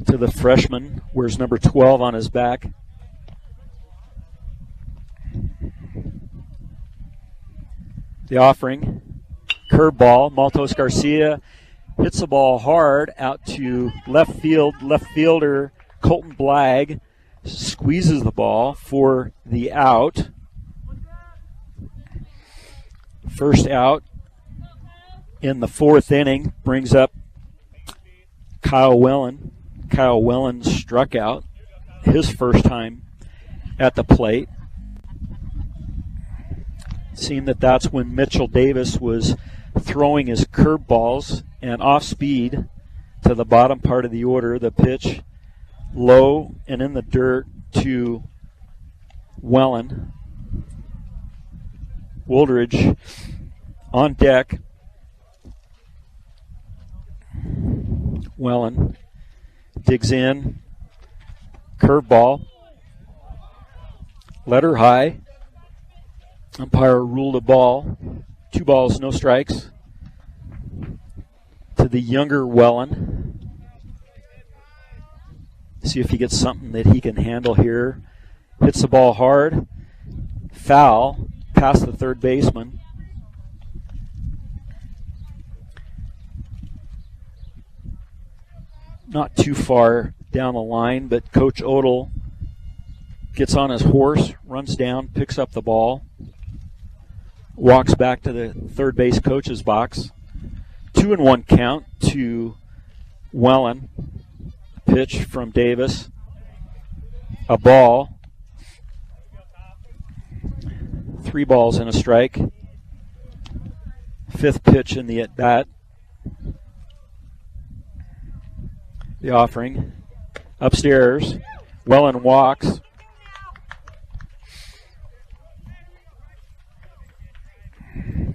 to the freshman, wears number 12 on his back. The offering, curveball. Maltos Garcia hits the ball hard out to left field. Left fielder Colton Blagg squeezes the ball for the out. First out in the 4th inning brings up Kyle Wellen. Kyle Wellen struck out his first time at the plate. Seemed that that's when Mitchell Davis was throwing his curveballs and off speed to the bottom part of the order. The pitch low and in the dirt to Wellen. Wooldridge on deck. Wellen digs in. Curveball. Letter high. Umpire ruled a ball. 2 balls, no strikes. To the younger Wellen. See if he gets something that he can handle here. Hits the ball hard. Foul past the third baseman. Not too far down the line, but Coach Odell gets on his horse, runs down, picks up the ball, walks back to the third base coach's box. 2-1 count to Wellen. Pitch from Davis. A ball. 3 balls and a strike. 5th pitch in the at-bat. The offering. Upstairs. Wellen walks.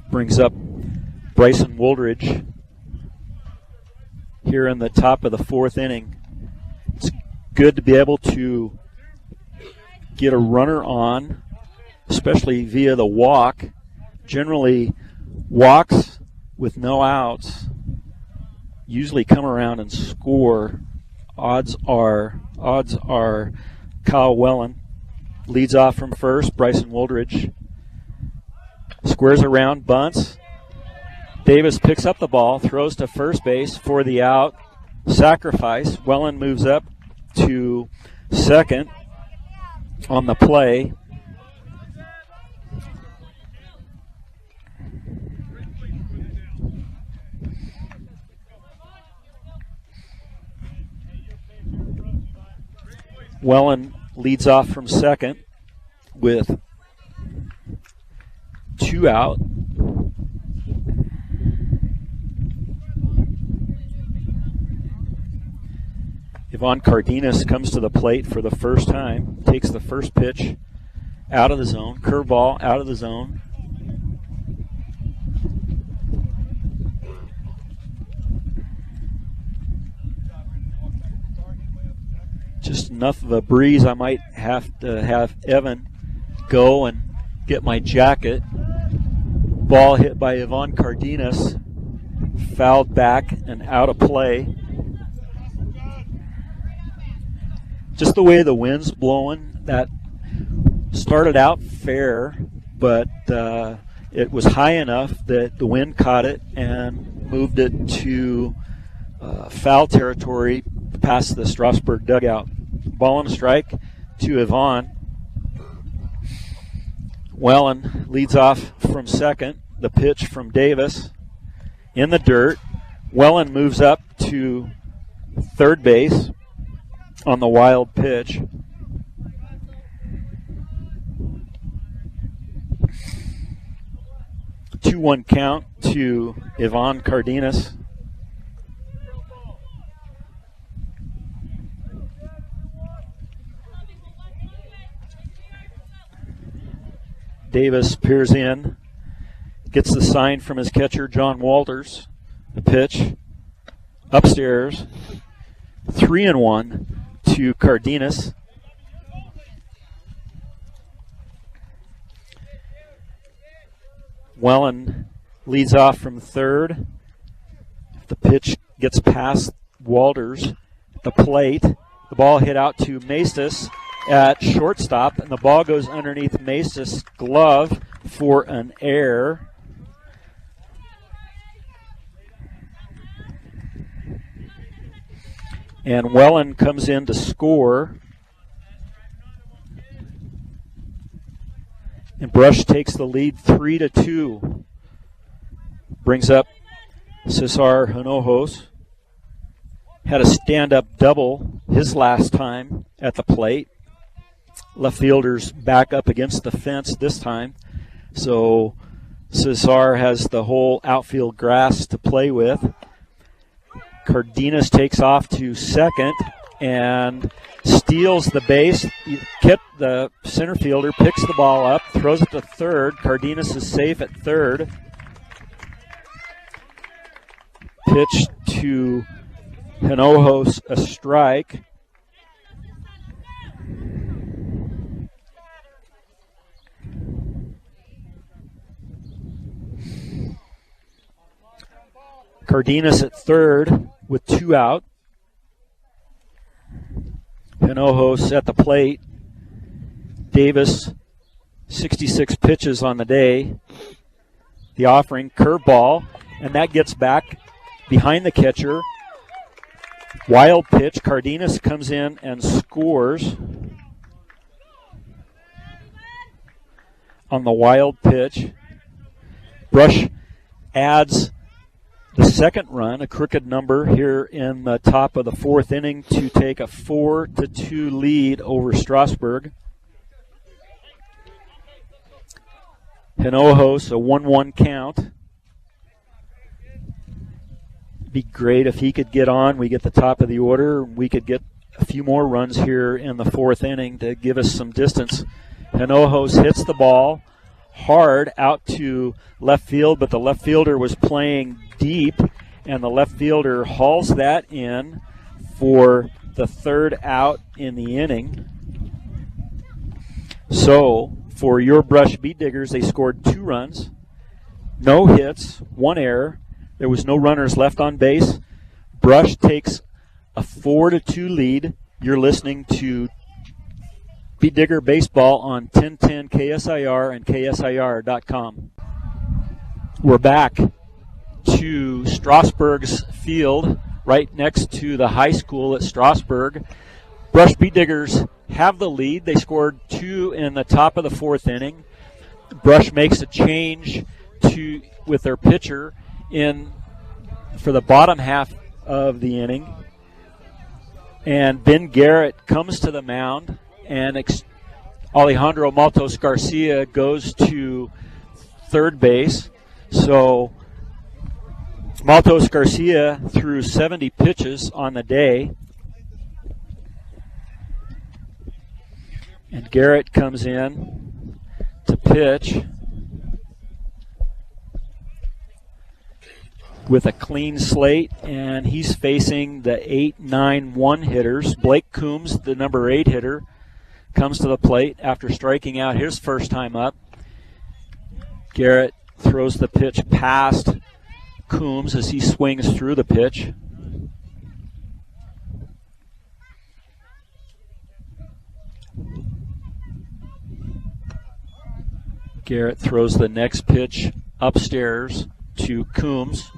Brings up Bryson Woldridge here in the top of the 4th inning. It's good to be able to get a runner on, especially via the walk. Generally, walks with no outs usually come around and score. Odds are Kyle Wellen leads off from first. Bryson Woldridge squares around, bunts. Davis picks up the ball, throws to first base for the out. Sacrifice. Wellen moves up to second on the play. Wellen leads off from second with 2 out. Yvonne Cardenas comes to the plate for the first time, takes the first pitch out of the zone, curveball out of the zone. Just enough of a breeze, I might have to have Evan go and get my jacket. Ball hit by Yvonne Cardenas, fouled back and out of play. Just the way the wind's blowing, that started out fair, but it was high enough that the wind caught it and moved it to foul territory past the Strasburg dugout. Ball and a strike to Yvonne. Wellen leads off from second. The pitch from Davis in the dirt. Wellen moves up to third base on the wild pitch. A 2-1 count to Yvonne Cardenas. Davis peers in, gets the sign from his catcher, John Walters. The pitch upstairs. 3-1 to Cardenas. Wellen leads off from third. If the pitch gets past Walters at the plate, the ball hit out to Maestas at shortstop, and the ball goes underneath Maestas' glove for an error. And Wellen comes in to score. And Brush takes the lead 3-2. Brings up Cesar Hinojos. Had a stand-up double his last time at the plate. Left fielders back up against the fence this time. So Cesar has the whole outfield grass to play with. Cardenas takes off to second and steals the base. Kip, the center fielder, picks the ball up, throws it to third. Cardenas is safe at third. Pitch to Hinojos, a strike. Cardenas at third with 2 out. Hinojos at the plate. Davis, 66 pitches on the day. The offering, curveball, and that gets back behind the catcher. Wild pitch. Cardenas comes in and scores on the wild pitch. Brush adds the second run, a crooked number here in the top of the fourth inning to take a 4-2 lead over Strasburg. Hinojos, a 1-1 count. Be great if he could get on. We get the top of the order. We could get a few more runs here in the fourth inning to give us some distance. Hinojos hits the ball hard out to left field, but the left fielder was playing deep, and the left fielder hauls that in for the third out in the inning. So for your Brush Beet Diggers, they scored 2 runs, no hits, 1 error. There was no runners left on base. Brush takes a 4-2 lead. You're listening to Beet Digger Baseball on 1010 KSIR and KSIR.com. We're back to Strasburg's field right next to the high school at Strasburg. Brush Beet Diggers have the lead. They scored 2 in the top of the fourth inning. Brush makes a change with their pitcher in for the bottom half of the inning. And Ben Garrett comes to the mound, and Alejandro Maltos Garcia goes to third base. So Maltos Garcia threw 70 pitches on the day. And Garrett comes in to pitch with a clean slate, and he's facing the 8-9-1 hitters. Blake Coombs, the number 8 hitter, comes to the plate after striking out his first time up. Garrett throws the pitch past Coombs as he swings through the pitch. Garrett throws the next pitch upstairs to Coombs.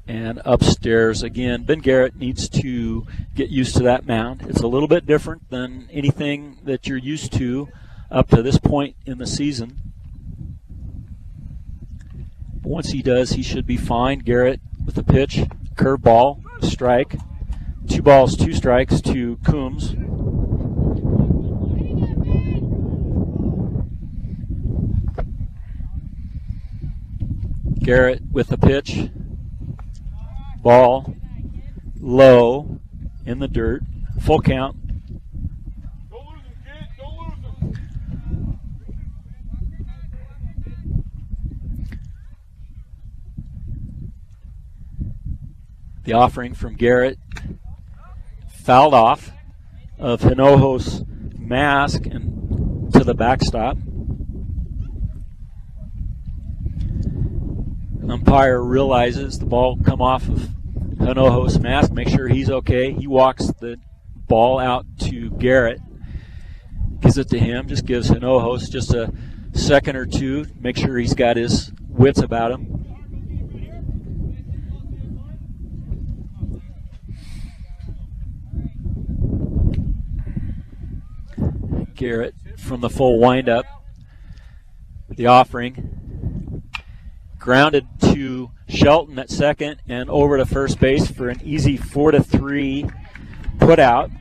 And upstairs again. Ben Garrett needs to get used to that mound. It's a little bit different than anything that you're used to up to this point in the season. But once he does, he should be fine. Garrett with the pitch, curveball, strike. 2 balls, 2 strikes to Coombs. Garrett with the pitch. Ball low in the dirt. Full count. The offering from Garrett fouled off of Hinojos' mask and to the backstop. Umpire realizes the ball come off of Hinojos' mask, make sure he's okay. He walks the ball out to Garrett, gives it to him, just gives Hinojos just a second or two, make sure he's got his wits about him. Garrett from the full windup. The offering. Grounded to Shelton at second and over to first base for an easy 4-3 put out.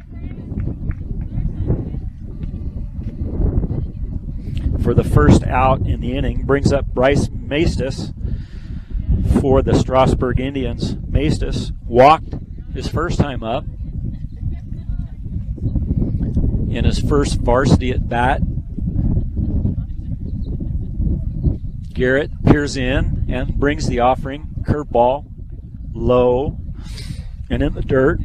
For the first out in the inning, brings up Bryce Maestas for the Strasburg Indians. Maestas walked his first time up in his first varsity at bat. Garrett peers in and brings the offering. Curveball, low, and in the dirt.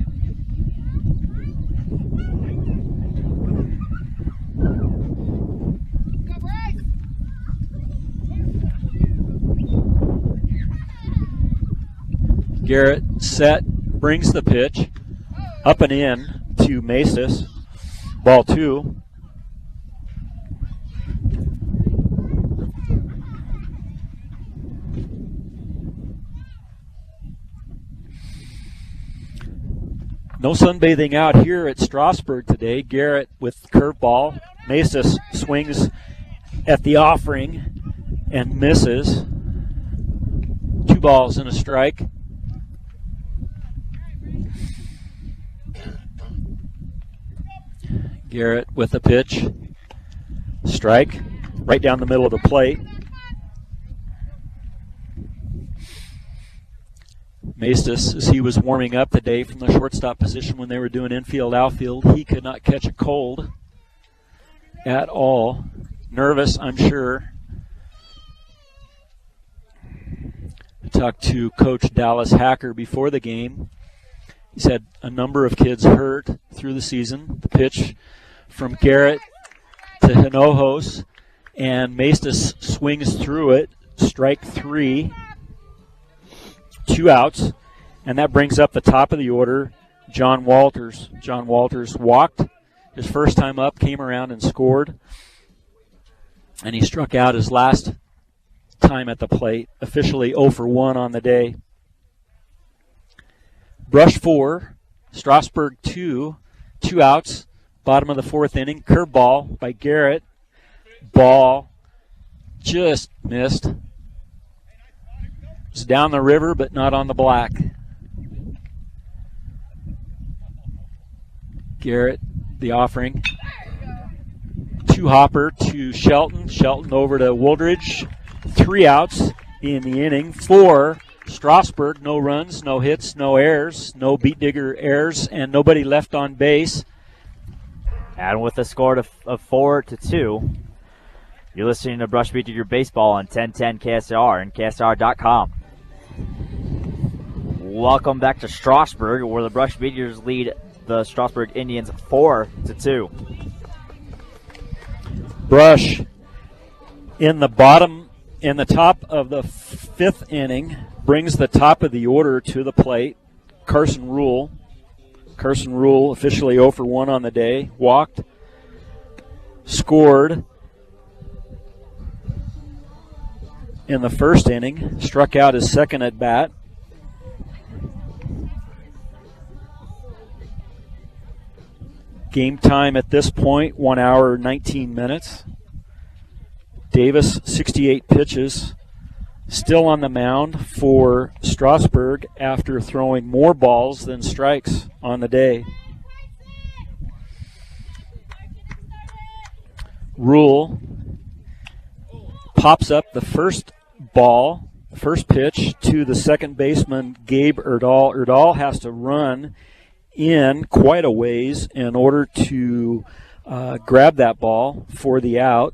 Garrett set, brings the pitch up and in to Maestas. Ball 2. No sunbathing out here at Strasburg today. Garrett with curveball. Maestas swings at the offering and misses. 2 balls and a strike. Garrett with a pitch. Strike right down the middle of the plate. Maestas, as he was warming up today from the shortstop position when they were doing infield, outfield, he could not catch a cold at all. Nervous, I'm sure. I talked to Coach Dallas Hacker before the game. He's had a number of kids hurt through the season. The pitch from Garrett to Hinojos, and Maestas swings through it. Strike 3. 2 outs, and that brings up the top of the order, John Walters. John Walters walked his first time up, came around and scored, and he struck out his last time at the plate, officially 0 for 1 on the day. Brush 4, Strasburg 2, 2 outs, bottom of the 4th inning. Curveball by Garrett. Ball just missed. It's down the river, but not on the black. Garrett, the offering. 2 hopper to Shelton. Shelton over to Wooldridge. 3 outs in the inning. 4, Strasburg. No runs, no hits, no errors, no beat digger errors, and nobody left on base. And with the score of 4-2, you're listening to Brush Beat Digger Baseball on 1010 KSR and KSR.com. Welcome back to Strasburg, where the Brush Beaters lead the Strasburg Indians 4-2. Brush in the top of the 5th inning brings the top of the order to the plate. Carson Rule officially 0 for 1 on the day. Walked, scored in the 1st inning, struck out his 2nd at bat. Game time at this point, 1 hour, 19 minutes. Davis, 68 pitches, still on the mound for Strasburg after throwing more balls than strikes on the day. Rule pops up the first pitch to the second baseman, Gabe Erdahl. Erdahl has to run in quite a ways in order to grab that ball for the out.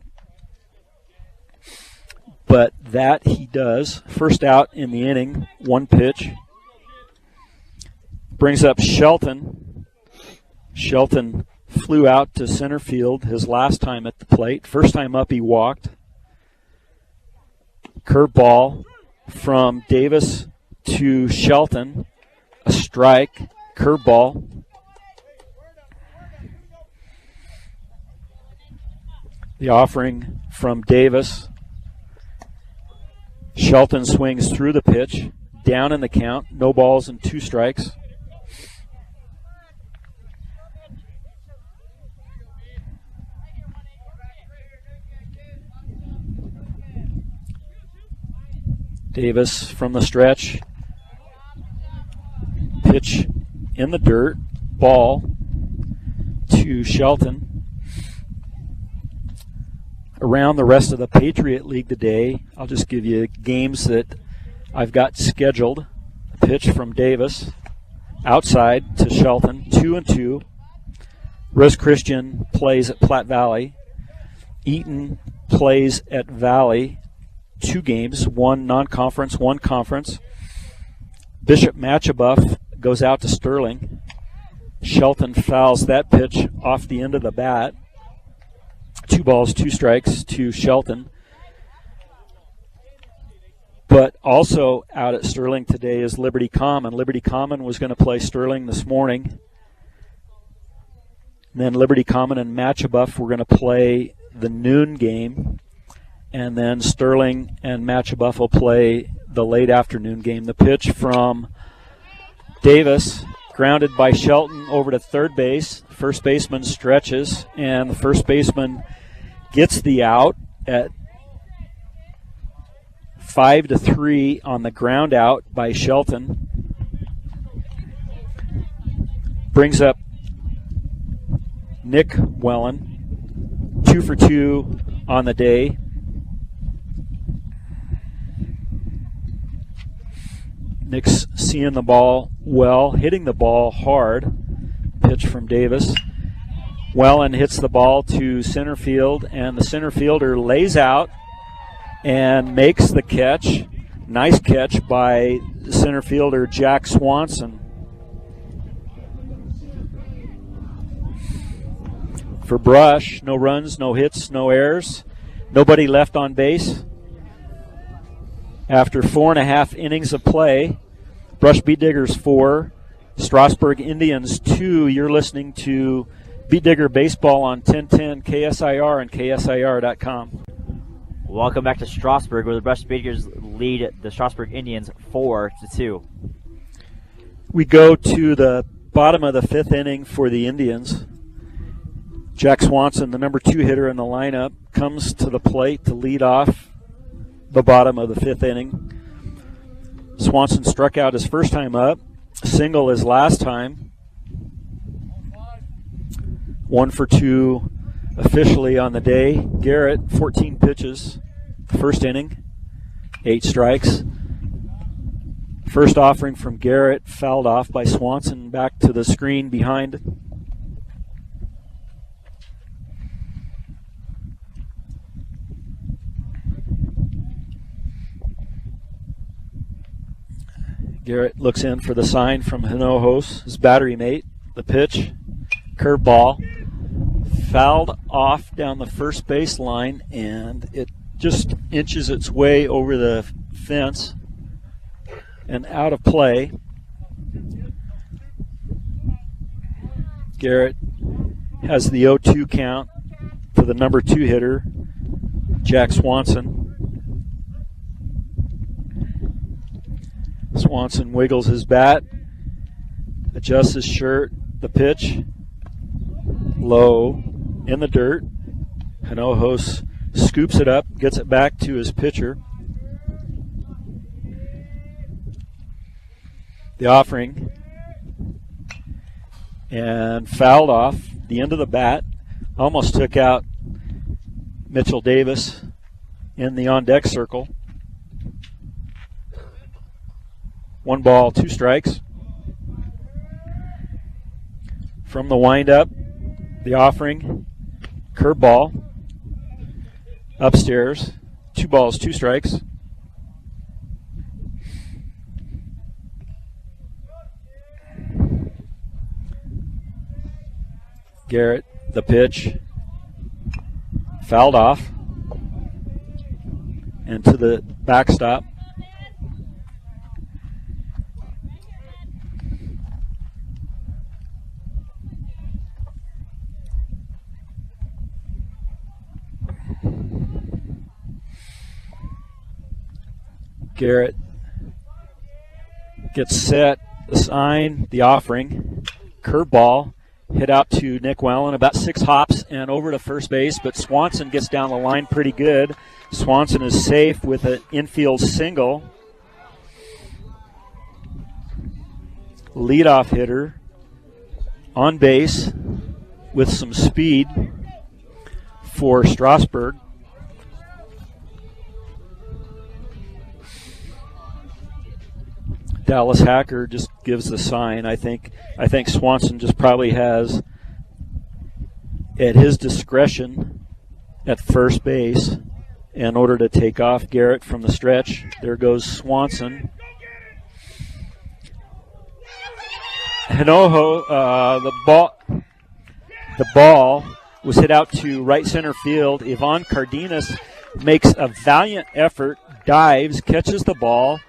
But that he does. First out in the inning, 1 pitch. Brings up Shelton. Shelton flew out to center field his last time at the plate. First time up he walked. Curveball from Davis to Shelton. A strike. Curveball. The offering from Davis. Shelton swings through the pitch. Down in the count. No balls and 2 strikes. Davis from the stretch. Pitch in the dirt. Ball to Shelton. Around the rest of the Patriot League today, I'll just give you games that I've got scheduled. Pitch from Davis. Outside to Shelton. 2-2. Rose Christian plays at Platte Valley. Eaton plays at Valley. 2 games, 1 non-conference, 1 conference. Bishop Matchabuff goes out to Sterling. Shelton fouls that pitch off the end of the bat. 2 balls, 2 strikes to Shelton. But also out at Sterling today is Liberty Common. Liberty Common was going to play Sterling this morning. And then Liberty Common and Matchabuff were going to play the noon game. And then Sterling and Matchabuff will play the late afternoon game. The pitch from Davis, grounded by Shelton over to third base. First baseman stretches, and the first baseman gets the out at 5-3 on the ground out by Shelton. Brings up Nick Wellen, 2 for 2 on the day. Nick's seeing the ball well, hitting the ball hard. Pitch from Davis. Wellen hits the ball to center field, and the center fielder lays out and makes the catch. Nice catch by center fielder Jack Swanson. For Brush, no runs, no hits, no errors. Nobody left on base. After 4.5 innings of play, Brush Beet Diggers 4, Strasburg Indians 2. You're listening to Beet Digger Baseball on 1010 KSIR and KSIR.com. Welcome back to Strasburg, where the Brush Beet Diggers lead the Strasburg Indians 4-2. We go to the bottom of the 5th inning for the Indians. Jack Swanson, the number 2 hitter in the lineup, comes to the plate to lead off the bottom of the 5th inning. Swanson struck out his first time up, single his last time. 1 for 2 officially on the day. Garrett, 14 pitches, first inning, 8 strikes. First offering from Garrett fouled off by Swanson, back to the screen behind. Garrett looks in for the sign from Hinojos, his battery mate. The pitch, curveball, fouled off down the first base line, and it just inches its way over the fence and out of play. Garrett has the 0-2 count to the number 2 hitter, Jack Swanson. Swanson wiggles his bat, adjusts his shirt. The pitch, low, in the dirt. Hinojos scoops it up, gets it back to his pitcher. The offering, and fouled off the end of the bat. Almost took out Mitchell Davis in the on-deck circle. 1 ball, 2 strikes. From the windup, the offering, curveball, upstairs, 2 balls, 2 strikes. Garrett, the pitch, fouled off, and to the backstop. Garrett gets set, the sign, the offering, curveball, hit out to Nick Wellen, about 6 hops and over to first base, but Swanson gets down the line pretty good. Swanson is safe with an infield single. Leadoff hitter on base with some speed for Strasburg. Dallas Hacker just gives the sign. I think Swanson just probably has, at his discretion, at first base in order to take off Garrett from the stretch. There goes Swanson. Hinojo, the ball was hit out to right center field. Yvonne Cardenas makes a valiant effort, dives, catches the ball,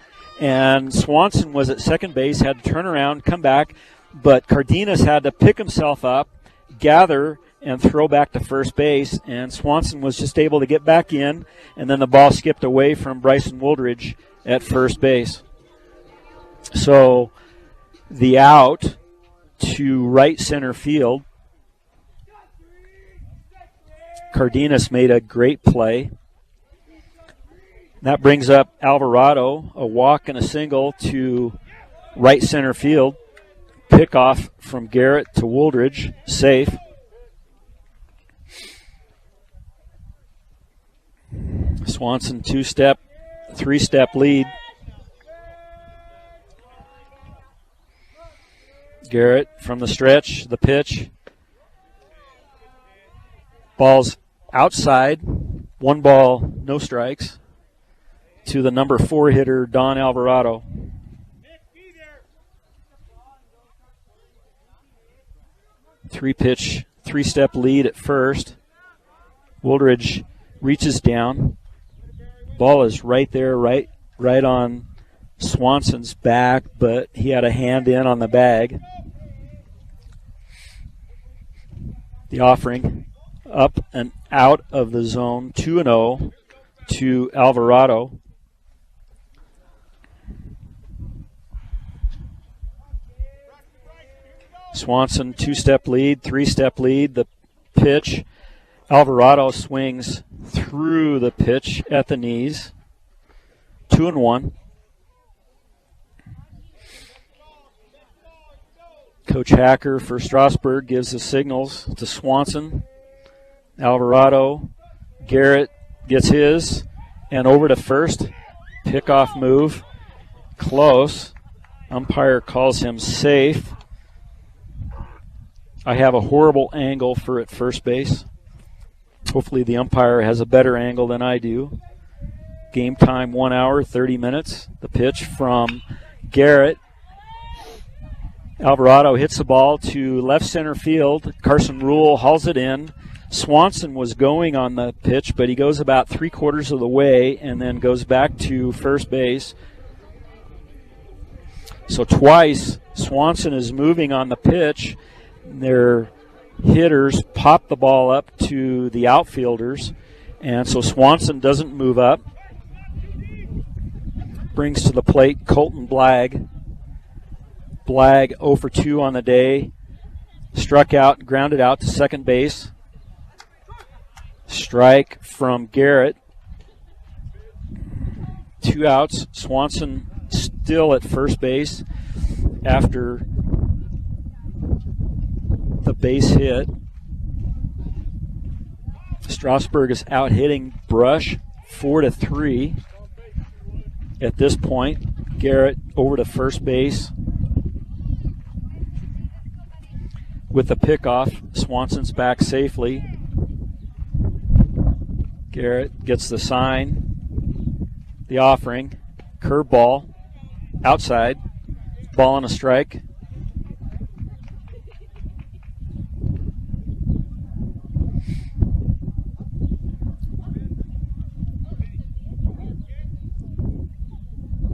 and Swanson was at second base, had to turn around, come back, but Cardenas had to pick himself up, gather, and throw back to first base, and Swanson was just able to get back in, and then the ball skipped away from Bryson Wooldridge at first base. So the out to right center field. Cardenas made a great play. That brings up Alvarado, a walk and a single to right center field. Pickoff from Garrett to Wooldridge, safe. Swanson 2-step, 3-step lead. Garrett from the stretch, the pitch. Ball's outside, 1 ball, no strikes, to the number 4 hitter, Don Alvarado. Three-pitch, 3-step lead at first. Wooldridge reaches down. Ball is right there, right on Swanson's back, but he had a hand in on the bag. The offering up and out of the zone, 2-0 to Alvarado. Swanson 2-step lead, 3-step lead. The pitch. Alvarado swings through the pitch at the knees. 2-1. Coach Hacker for Strasburg gives the signals to Swanson. Alvarado, Garrett gets his, and over to first. Pickoff move, close. Umpire calls him safe. I have a horrible angle for at first base. Hopefully the umpire has a better angle than I do. Game time 1 hour, 30 minutes. The pitch from Garrett. Alvarado hits the ball to left center field. Carson Rule hauls it in. Swanson was going on the pitch, but he goes about 3/4 of the way and then goes back to first base. So twice Swanson is moving on the pitch. Their hitters pop the ball up to the outfielders, and so Swanson doesn't move up. Brings to the plate Colton Blagg. Blagg 0 for 2 on the day. Struck out, grounded out to second base. Strike from Garrett. 2 outs. Swanson still at first base after the base hit. Strasburg is out hitting Brush 4-3 at this point. Garrett over to first base with the pickoff. Swanson's back safely. Garrett gets the sign, the offering, curveball, outside, ball and a strike.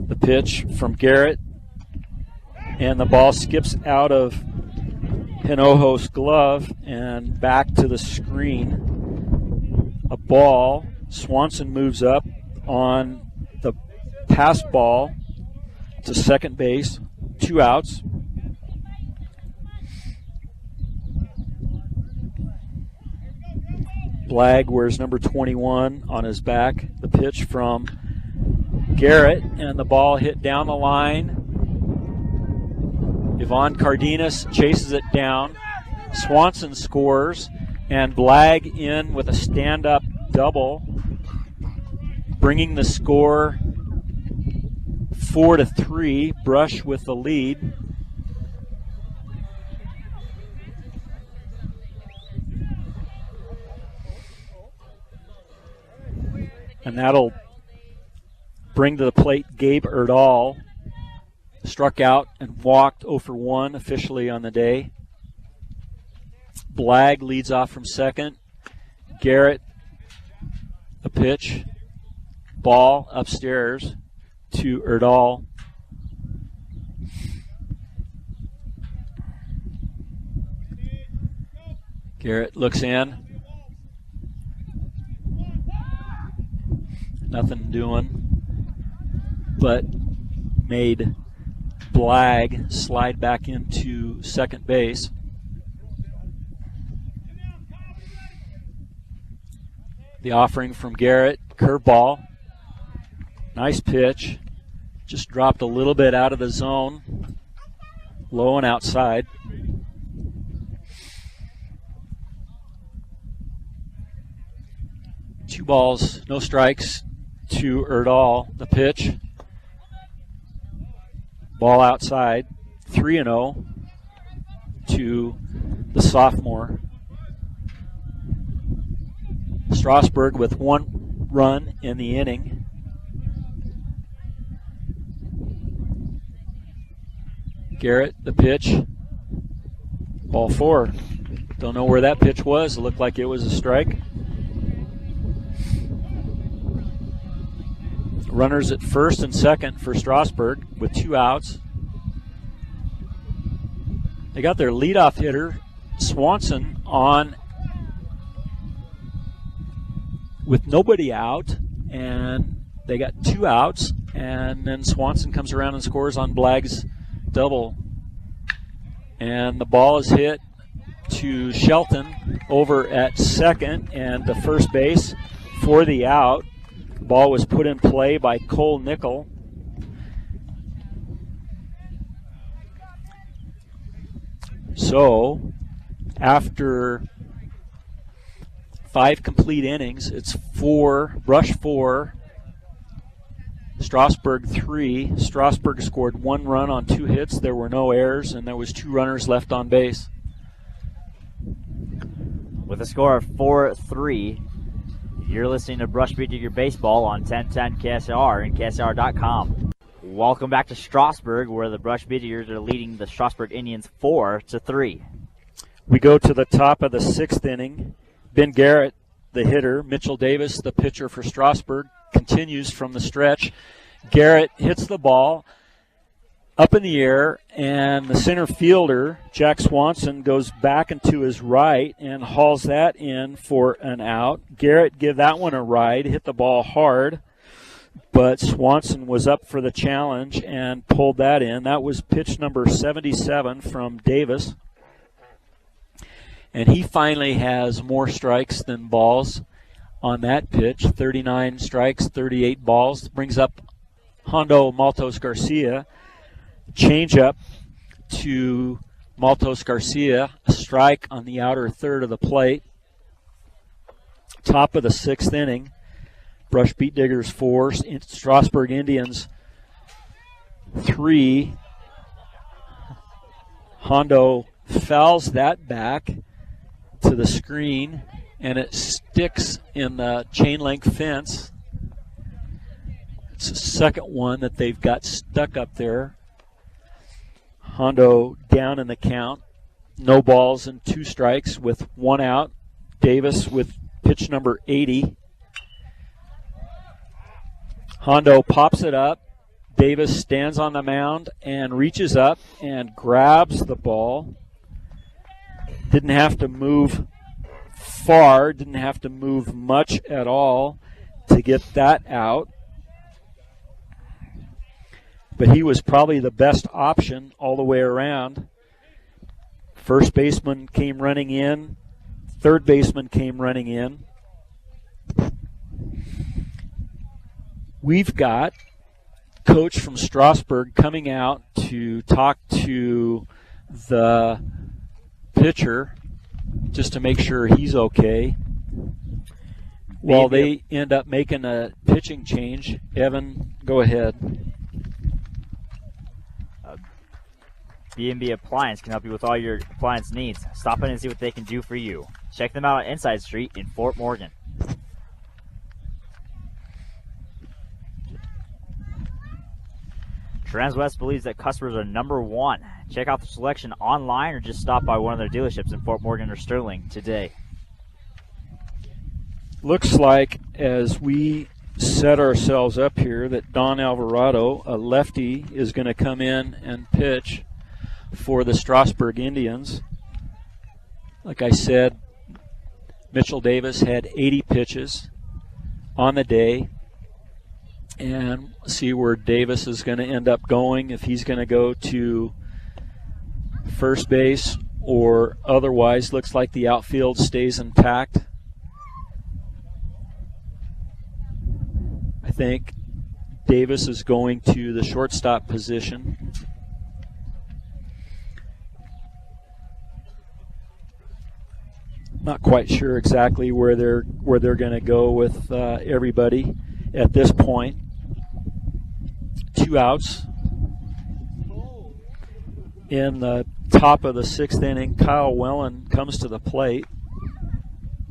The pitch from Garrett, and the ball skips out of Hinojos' glove and back to the screen. A ball. Swanson moves up on the pass ball to second base. 2 outs. Blagg wears number 21 on his back. The pitch from Garrett, and the ball hit down the line. Ivan Cardenas chases it down. Swanson scores, and Blagg in with a stand-up double, bringing the score 4-3. Brush with the lead. And that'll bring to the plate Gabe Erdahl. Struck out and walked 0 for 1 officially on the day. Blagg leads off from second. Garrett the pitch. Ball upstairs to Erdahl. Garrett looks in. Nothing doing, but made Blag slide back into second base. The offering from Garrett, curveball. Nice pitch. Just dropped a little bit out of the zone. Low and outside. Two balls, no strikes to Erdahl. The pitch. Ball outside. 3-0 to the sophomore. Strasburg with 1 run in the inning. Garrett, the pitch. Ball 4. Don't know where that pitch was. It looked like it was a strike. Runners at first and second for Strasburg with 2 outs. They got their leadoff hitter, Swanson, on with nobody out, and they got 2 outs, and then Swanson comes around and scores on Blag's double. And the ball is hit to Shelton over at second and the first base for the out. The ball was put in play by Cole Nickel. So after 5 complete innings, it's Brush 4, Strasburg 3. Strasburg scored 1 run on 2 hits. There were no errors, and there was 2 runners left on base. With a score of 4-3, you're listening to Brush Beat Digger Baseball on 1010 KSR and KSR.com. Welcome back to Strasburg, where the Brush Beat Diggers are leading the Strasburg Indians 4-3. We go to the top of the 6th inning. Ben Garrett, the hitter. Mitchell Davis, the pitcher for Strasburg, continues from the stretch. Garrett hits the ball up in the air, and the center fielder, Jack Swanson, goes back and to his right and hauls that in for an out. Garrett give that one a ride, hit the ball hard, but Swanson was up for the challenge and pulled that in. That was pitch number 77 from Davis. And he finally has more strikes than balls on that pitch. 39 strikes, 38 balls. Brings up Hondo Maltos Garcia. Change-up to Maltos Garcia. A strike on the outer third of the plate. Top of the 6th inning. Brush Beat Diggers 4, Strasburg Indians 3. Hondo fouls that back to the screen, and it sticks in the chain link fence. It's the second one that they've got stuck up there. Hondo down in the count. No balls and 2 strikes with 1 out. Davis with pitch number 80. Hondo pops it up. Davis stands on the mound and reaches up and grabs the ball. Didn't have to move far, didn't have to move much at all to get that out. But he was probably the best option all the way around. First baseman came running in. Third baseman came running in. We've got coach from Strasburg coming out to talk to the pitcher just to make sure he's okay. While they end up making a pitching change. Evan, go ahead. B&B Appliance can help you with all your appliance needs. Stop in and see what they can do for you. Check them out on Inside Street in Fort Morgan. Transwest believes that customers are number one. Check out the selection online or just stop by one of their dealerships in Fort Morgan or Sterling today. looks like as we set ourselves up here that Don Alvarado, a lefty, is going to come in and pitch for the Strasburg Indians. Like I said, Mitchell Davis had 80 pitches on the day, and see where Davis is going to end up going, if he's going to go to first base or otherwise. Looks like the outfield stays intact. I think Davis is going to the shortstop position. Not quite sure exactly where they're going to go with everybody at this point. 2 outs. In the top of the 6th inning, Kyle Wellen comes to the plate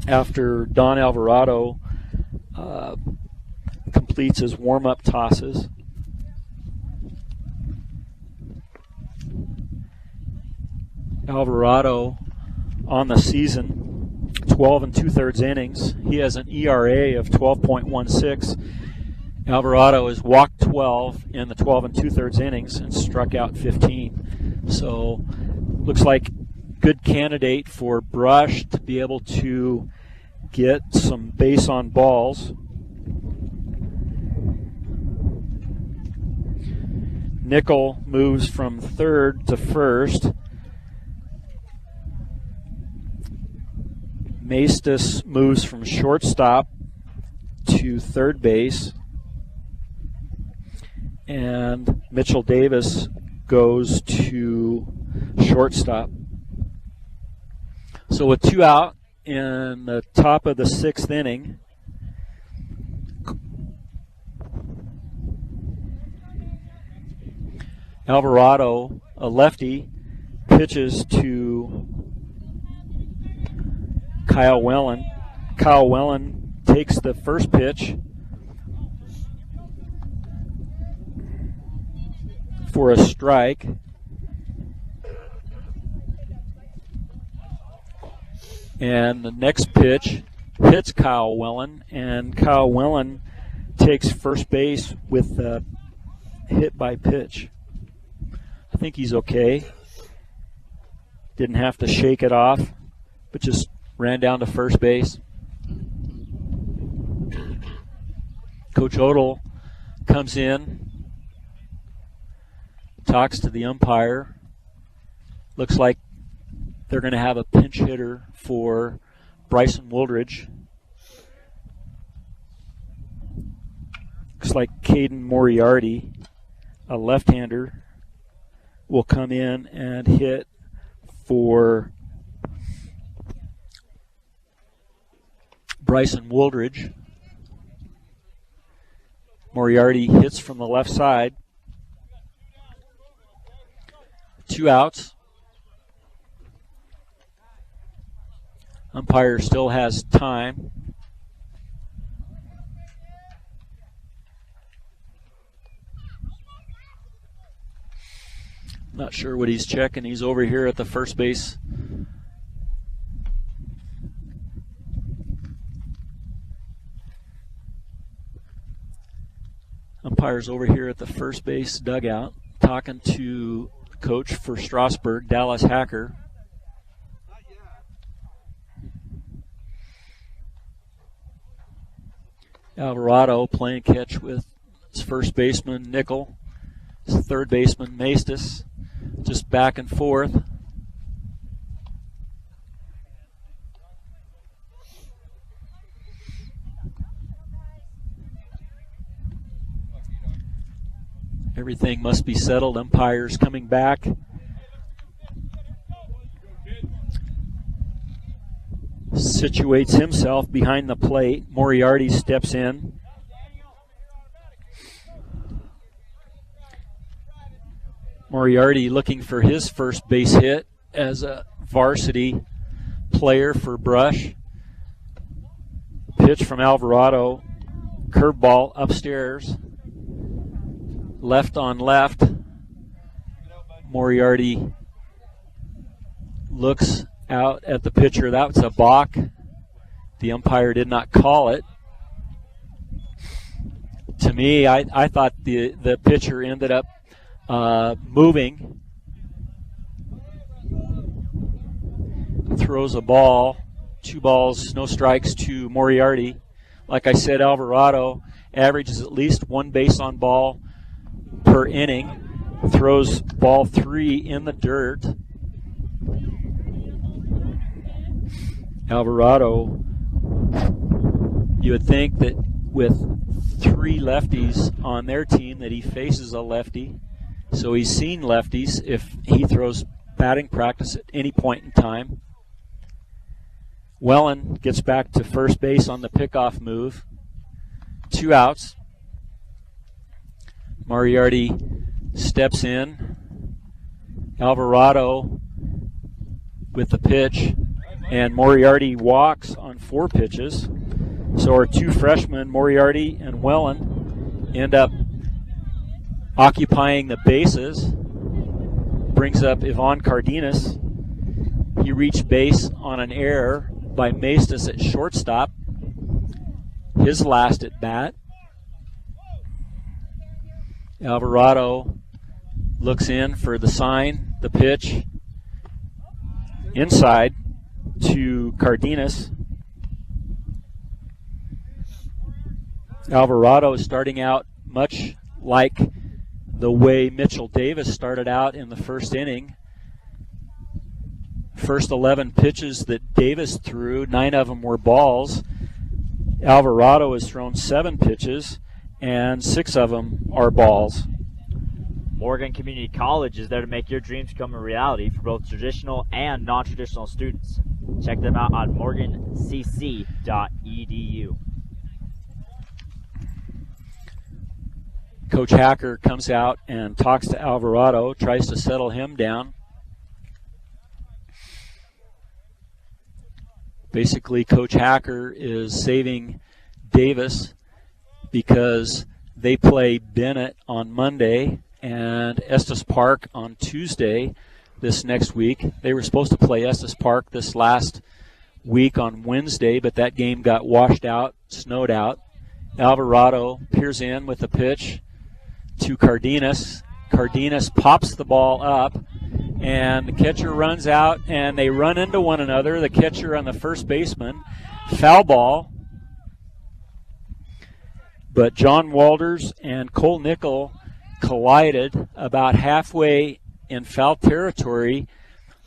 after Don Alvarado completes his warm-up tosses. Alvarado on the season, 12 2/3 innings. He has an ERA of 12.16. Alvarado has walked 12 in the 12 2/3 innings and struck out 15. So looks like good candidate for Brush to be able to get some base on balls. Nickel moves from third to first. Maestas moves from shortstop to third base. And Mitchell Davis goes to shortstop. So with 2 out in the top of the 6th inning, Alvarado, a lefty, pitches to Kyle Wellen. Kyle Wellen takes the first pitch for a strike. And the next pitch hits Kyle Wellen, and Kyle Wellen takes first base with a hit by pitch. I think he's okay. Didn't have to shake it off, but just ran down to first base. Coach Odell comes in, talks to the umpire. Looks like they're going to have a pinch hitter for Bryson Wooldridge. Looks like Caden Moriarty, a left-hander, will come in and hit for Bryson Wooldridge. Moriarty hits from the left side. 2 outs. Umpire still has time. Not sure what he's checking. He's over here at the first base. Umpire's over here at the first base dugout talking to the coach for Strasburg, Dallas Hacker. Alvarado playing catch with his first baseman, Nickel. His third baseman, Maestas. Just back and forth. Everything must be settled. Umpire's coming back. Situates himself behind the plate. Moriarty steps in. Moriarty looking for his first base hit as a varsity player for Brush. Pitch from Alvarado. Curveball upstairs. Left on left. Moriarty looks out at the pitcher. That's a balk. The umpire did not call it. To me, I thought the pitcher ended up moving. Throws a ball. 2 balls, no strikes to Moriarty. Like I said, Alvarado averages at least 1 base on ball per inning. Throws ball 3 in the dirt. Alvarado, you would think that with 3 lefties on their team that he faces a lefty. So he's seen lefties if he throws batting practice at any point in time. Wellen gets back to first base on the pickoff move. 2 outs. Moriarty steps in. Alvarado with the pitch. And Moriarty walks on 4 pitches. So our 2 freshmen, Moriarty and Wellen, end up occupying the bases. Brings up Ivan Cardenas. He reached base on an error by Maestas at shortstop. His last at bat. Alvarado looks in for the sign, the pitch. Inside to Cardenas. Alvarado is starting out much like the way Mitchell Davis started out in the first inning. First 11 pitches that Davis threw, 9 of them were balls. Alvarado has thrown 7 pitches, and 6 of them are balls. Morgan Community College is there to make your dreams become a reality for both traditional and non-traditional students. Check them out on morgancc.edu. Coach Hacker comes out and talks to Alvarado, tries to settle him down. Basically, Coach Hacker is saving Davis because they play Bennett on Monday and Estes Park on Tuesday this next week. They were supposed to play Estes Park this last week on Wednesday, but that game got washed out, snowed out. Alvarado peers in with the pitch to Cardenas. Cardenas pops the ball up, and the catcher runs out, and they run into one another, the catcher and the first baseman. Foul ball. But John Walters and Cole Nickel collided about halfway in foul territory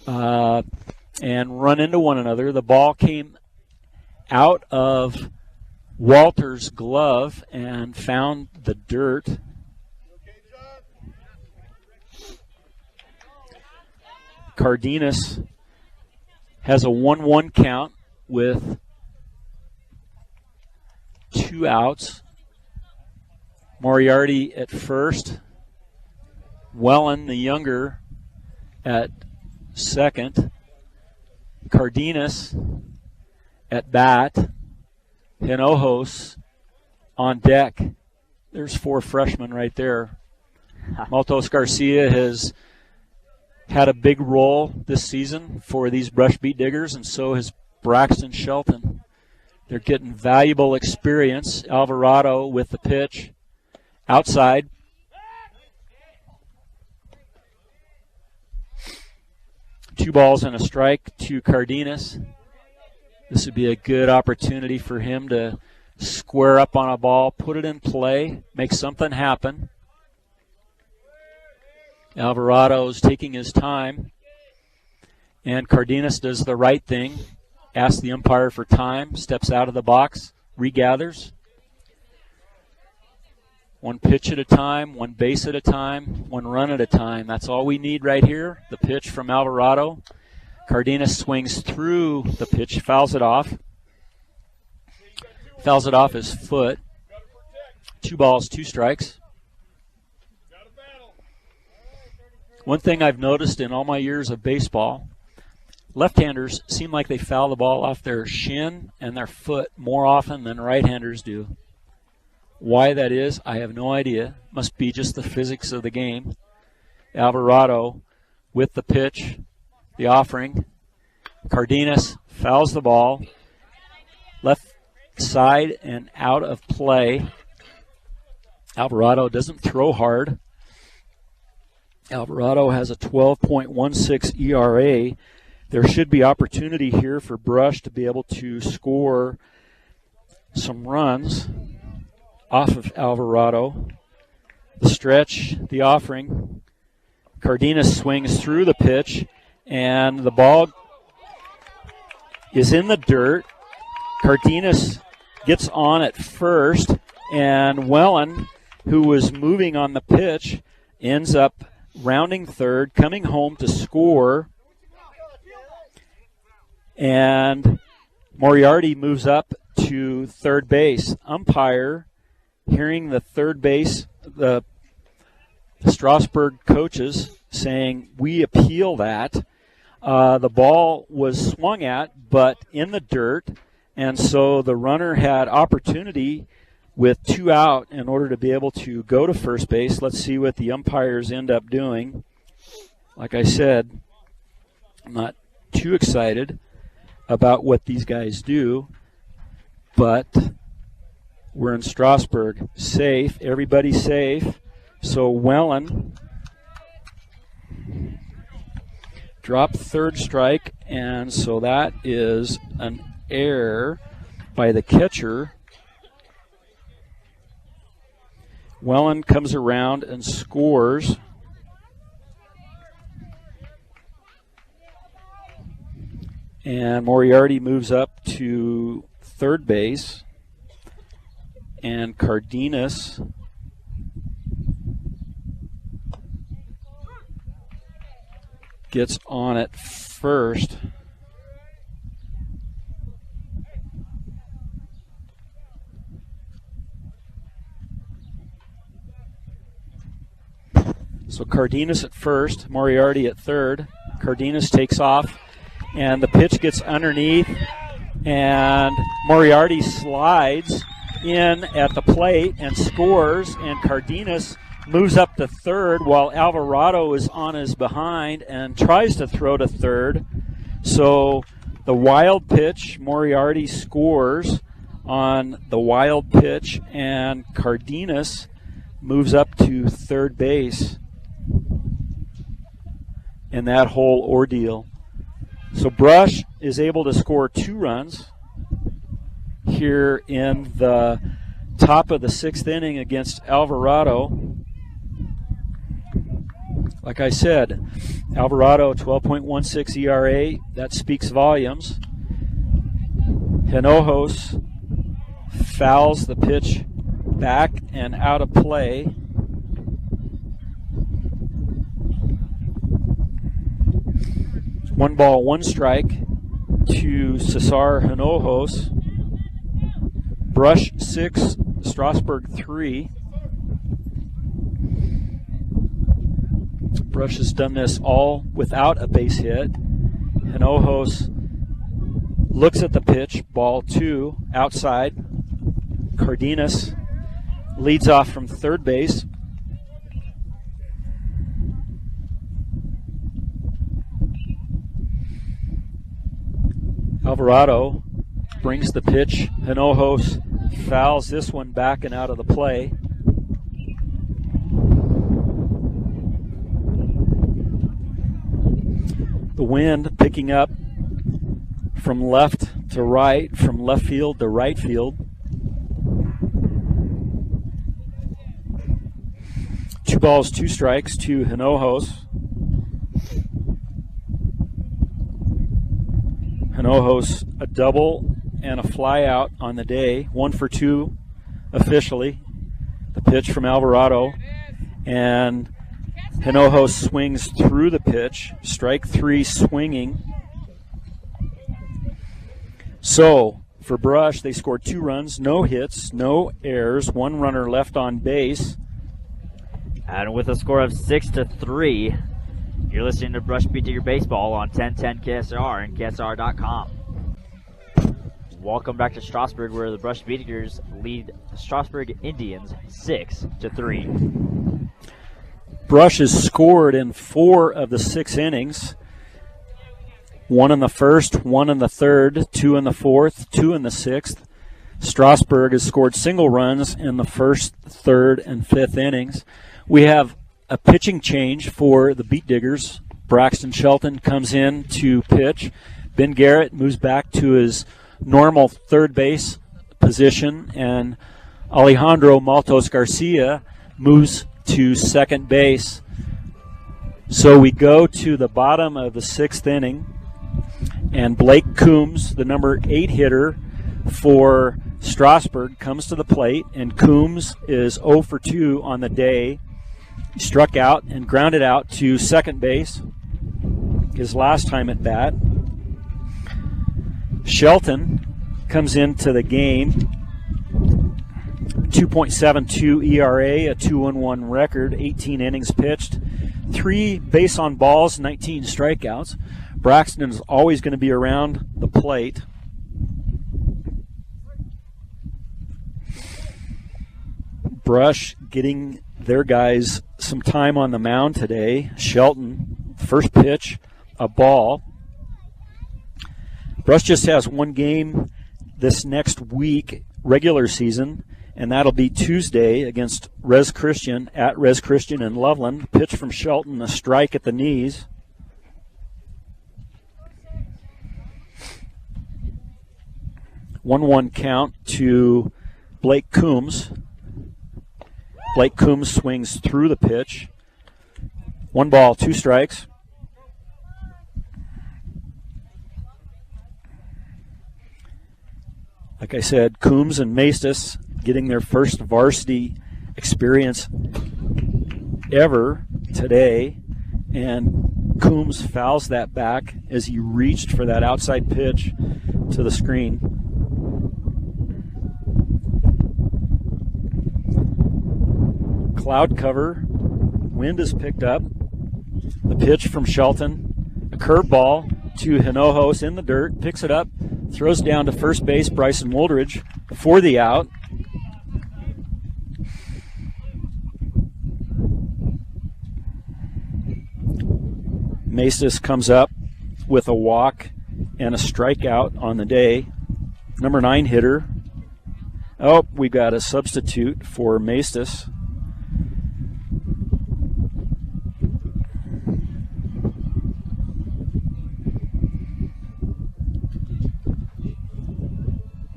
and run into one another. The ball came out of Walters' glove and found the dirt. Cardenas has a 1-1 count with 2 outs. Moriarty at first. Wellen, the younger, at second. Cardenas at bat. Hinojos on deck. There's 4 freshmen right there. Maltos Garcia has had a big role this season for these brush beat diggers, and so has Braxton Shelton. They're getting valuable experience. Alvarado with the pitch. Outside. Two balls and a strike to Cardenas. This would be a good opportunity for him to square up on a ball, put it in play, make something happen. Alvarado's taking his time, and Cardenas does the right thing, asks the umpire for time, steps out of the box, regathers. 1 pitch at a time, 1 base at a time, 1 run at a time. That's all we need right here. The pitch from Alvarado. Cardenas swings through the pitch, fouls it off. Fouls it off his foot. 2 balls, 2 strikes. One thing I've noticed in all my years of baseball, left-handers seem like they foul the ball off their shin and their foot more often than right-handers do. Why that is, I have no idea. Must be just the physics of the game. Alvarado with the pitch, the offering. Cardenas fouls the ball. left side and out of play. Alvarado doesn't throw hard. Alvarado has a 12.16 ERA. There should be opportunity here for Brush to be able to score some runs off of Alvarado. The stretch, the offering. Cardenas swings through the pitch, and the ball is in the dirt. Cardenas gets on at first, and Wellen, who was moving on the pitch, ends up rounding third, coming home to score. And Moriarty moves up to third base. Umpire, hearing the third base, the Strasburg coaches saying, we appeal that. The ball was swung at, but in the dirt, and so the runner had opportunity with 2 out in order to be able to go to first base. Let's see what the umpires end up doing. Like I said, I'm not too excited about what these guys do, but we're in Strasburg. Safe, everybody's safe. So Wellen dropped third strike, and so that is an error by the catcher. Wellen comes around and scores. And Moriarty moves up to third base. And Cardenas gets on at first. So Cardenas at first, Moriarty at third. Cardenas takes off, and the pitch gets underneath, and Moriarty slides in at the plate and scores, and Cardenas moves up to third while Alvarado is on his behind and tries to throw to third. So the wild pitch, Moriarty scores on the wild pitch, and Cardenas moves up to third base in that whole ordeal. So Brush is able to score 2 runs here in the top of the 6th inning against Alvarado. Like I said, Alvarado 12.16 ERA, that speaks volumes. Hinojos fouls the pitch back and out of play. One ball, one strike to Cesar Hinojos. Brush 6, Strasburg 3. Brush has done this all without a base hit. Hinojos looks at the pitch, ball 2, outside. Cardenas leads off from third base. Alvarado brings the pitch. Hinojos fouls this one back and out of the play. The wind picking up from left to right, from left field to right field. 2 balls, 2 strikes to Hinojos. Hinojos a double and a fly out on the day. 1 for 2 officially. The pitch from Alvarado. And Hinojos swings through the pitch. Strike 3 swinging. So for Brush, they scored 2 runs, no hits, no errors, 1 runner left on base. And with a score of 6-3, you're listening to Brush Beat Your Baseball on 1010 KSR and KSR.com. Welcome back to Strasburg, where the Brush Beaters lead the Strasburg Indians 6-3. Brush has scored in 4 of the 6 innings. 1 in the first, 1 in the third, 2 in the fourth, 2 in the sixth. Strasburg has scored single runs in the first, third, and fifth innings. We have a pitching change for the Beet Diggers. Braxton Shelton comes in to pitch. Ben Garrett moves back to his normal third base position, and Alejandro Maltos Garcia moves to second base. So we go to the bottom of the sixth inning, and Blake Coombs, the number 8 hitter for Strasburg, comes to the plate, and Coombs is 0 for 2 on the day. He struck out and grounded out to second base his last time at bat. Shelton comes into the game, 2.72 ERA, a 2-1 record, 18 innings pitched, 3 base on balls, 19 strikeouts. Braxton is always going to be around the plate. Brush getting their guys some time on the mound today. Shelton, first pitch, a ball. Brush just has one game this next week, regular season, and that'll be Tuesday against Res Christian at Res Christian in Loveland. Pitch from Shelton, a strike at the knees. One count to Blake Coombs. Blake Coombs swings through the pitch. 1 ball, 2 strikes. Like I said, Coombs and Maestas getting their first varsity experience ever today, and Coombs fouls that back as he reached for that outside pitch to the screen. Cloud cover, wind is picked up. The pitch from Shelton, a curveball to Hinojos in the dirt, picks it up, throws down to first base, Bryson Woldridge for the out. Maestas comes up with a walk and a strikeout on the day. Number 9 hitter. Oh, we got a substitute for Maestas.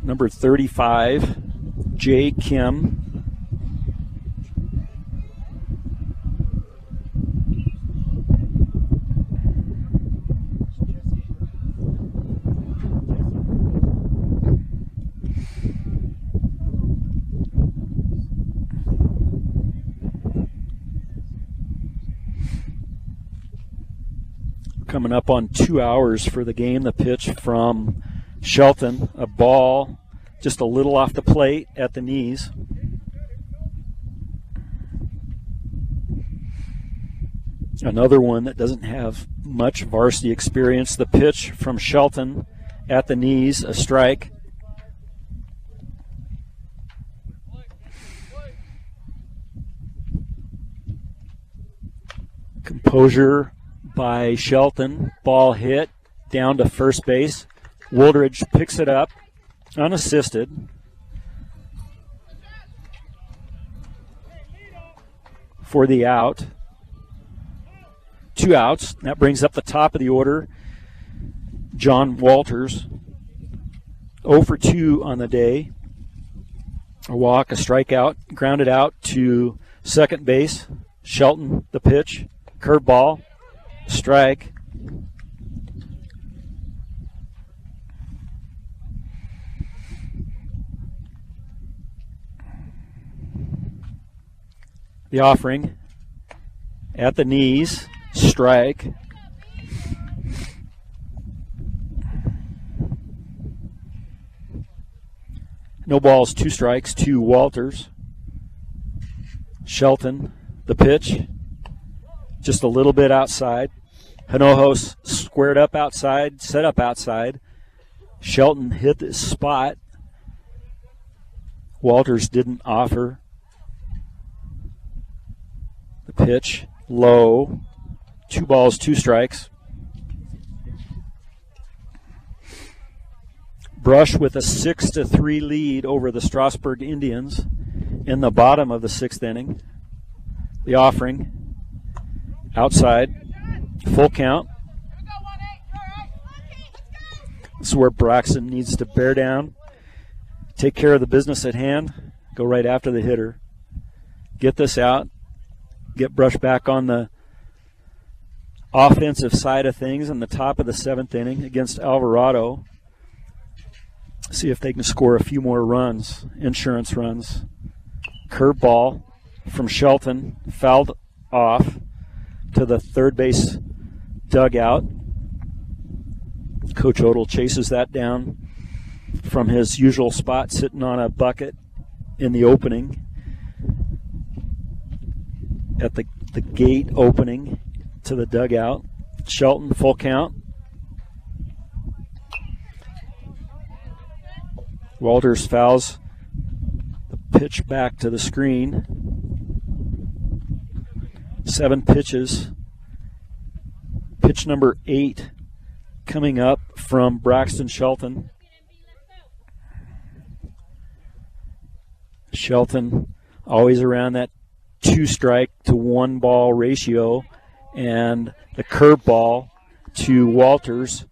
Number 35, Jay Kim. Coming up on 2 hours for the game. The pitch from Shelton, a ball just a little off the plate at the knees. Another one that doesn't have much varsity experience. The pitch from Shelton at the knees, a strike. Composure by Shelton, ball hit down to first base. Woldridge picks it up, unassisted. For the out. 2 outs. That brings up the top of the order. John Walters, 0 for 2 on the day. A walk, a strikeout, grounded out to second base. Shelton, the pitch, curveball, strike. The offering at the knees, strike. No balls, 2 strikes to Walters. Shelton, the pitch, just a little bit outside. Hinojos squared up outside, set up outside. Shelton hit the spot. Walters didn't offer. The pitch, low. 2 balls, 2 strikes. Brush with a 6-3 lead over the Strasburg Indians in the bottom of the 6th inning. The offering outside, full count. This is where Braxton needs to bear down, take care of the business at hand, go right after the hitter, get this out, get Brush back on the offensive side of things in the top of the 7th inning against Alvarado. See if they can score a few more runs, insurance runs. Curveball from Shelton, fouled off to the third base dugout. Coach Odell chases that down from his usual spot, sitting on a bucket in the opening, at the gate opening to the dugout. Shelton, full count. Walters fouls the pitch back to the screen. 7 pitches. Pitch number 8 coming up from Braxton Shelton. Shelton always around that 2-strike to 1-ball ratio, and the curveball to Walters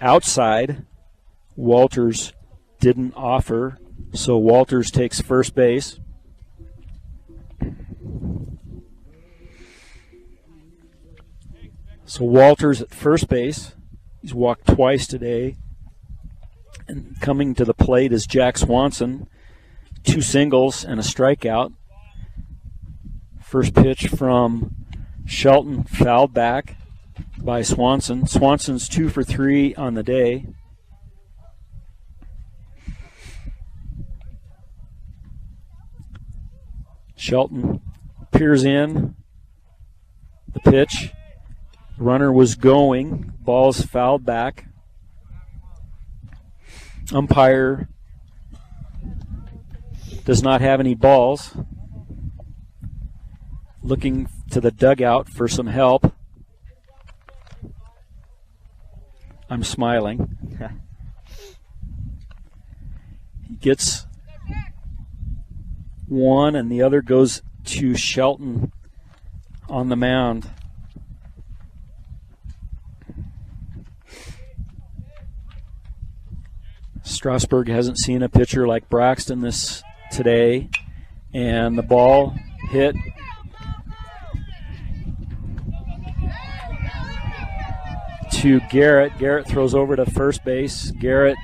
outside. Walters didn't offer, so Walters takes first base. So Walters at first base. He's walked twice today. And coming to the plate is Jack Swanson. 2 singles and a strikeout. First pitch from Shelton, fouled back by Swanson. Swanson's 2 for 3 on the day. Shelton peers in. The pitch. Runner was going. Ball's fouled back. Umpire does not have any balls. Looking to the dugout for some help. I'm smiling. He gets one, and the other goes to Shelton on the mound. Strasburg hasn't seen a pitcher like Braxton today, and the ball hit to Garrett. Garrett throws over to first base. Garrett's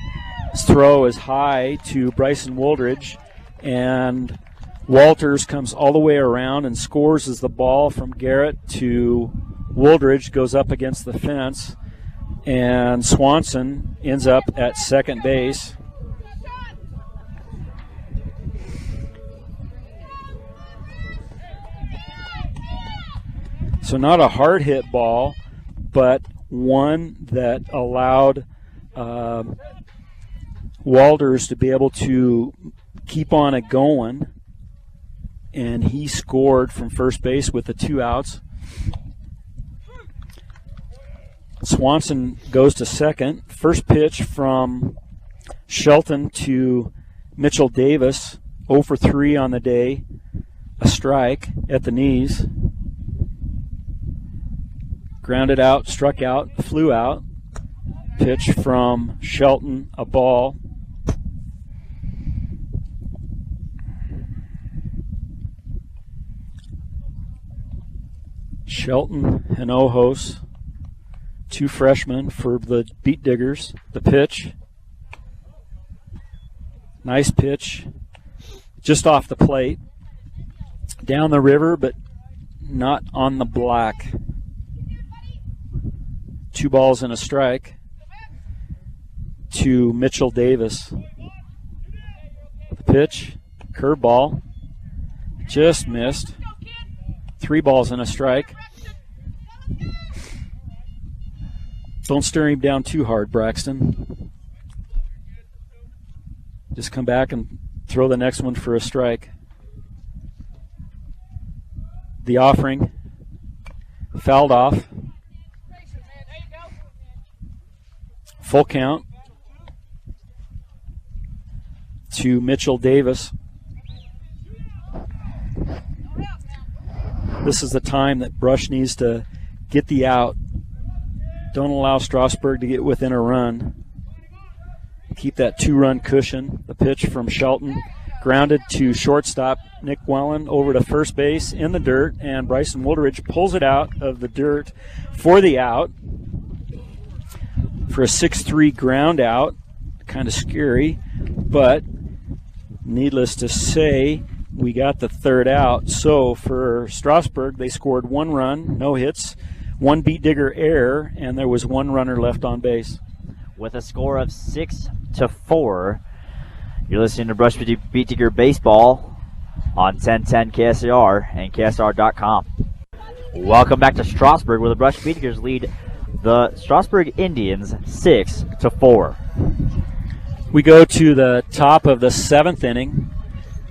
throw is high to Bryson Woldridge, and Walters comes all the way around and scores as the ball from Garrett to Woldridge goes up against the fence, and Swanson ends up at second base. So not a hard hit ball, but one that allowed Walters to be able to keep on it going, and he scored from first base with the 2 outs. Swanson goes to second. First pitch from Shelton to Mitchell Davis, 0 for 3 on the day, a strike at the knees. Grounded out, struck out, flew out. Pitch from Shelton, a ball. Shelton and Ojos, 2 freshmen for the Beat Diggers. The pitch. Nice pitch. Just off the plate. Down the river, but not on the black. 2 balls and a strike to Mitchell Davis. The pitch, curveball, just missed. 3 balls and a strike. Don't stare him down too hard, Braxton. Just come back and throw the next one for a strike. The offering, fouled off. Full count. to Mitchell Davis. This is the time that Brush needs to get the out. Don't allow Strasburg to get within a run. Keep that 2-run cushion. The pitch from Shelton, grounded to shortstop Nick Wellen, over to first base in the dirt, and Bryson Woolridge pulls it out of the dirt for the out for a 6-3 ground out. Kind of scary, but needless to say, we got the third out. So for Strasburg, they scored 1 run, no hits, 1 beat digger error, and there was 1 runner left on base. With a score of 6-4, you're listening to Brush Beat Digger Baseball on 1010 KSAR and KSR.com. Welcome back to Strasburg, where the Brush Beat Diggers lead the Strasburg Indians 6-4. We go to the top of the 7th inning.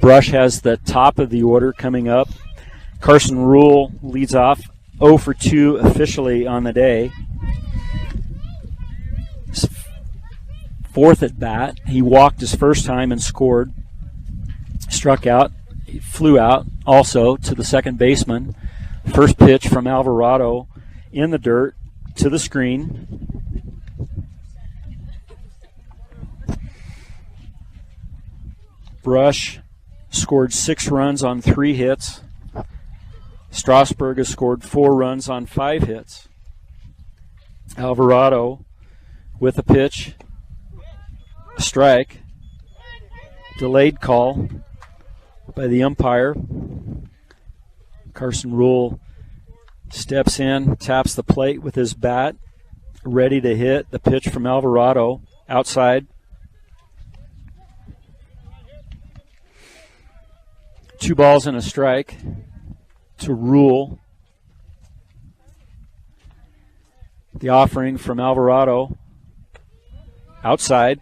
Brush has the top of the order coming up. Carson Rule leads off, 0 for 2 officially on the day. His 4th at bat. He walked his first time and scored. Struck out. He flew out also to the second baseman. First pitch from Alvarado in the dirt to the screen. Brush scored 6 runs on 3 hits. Strasburg has scored 4 runs on 5 hits. Alvarado with a pitch, a strike, delayed call by the umpire. Carson Rule steps in, taps the plate with his bat, ready to hit. The pitch from Alvarado outside. 2 balls and a strike to Rule. The offering from Alvarado outside.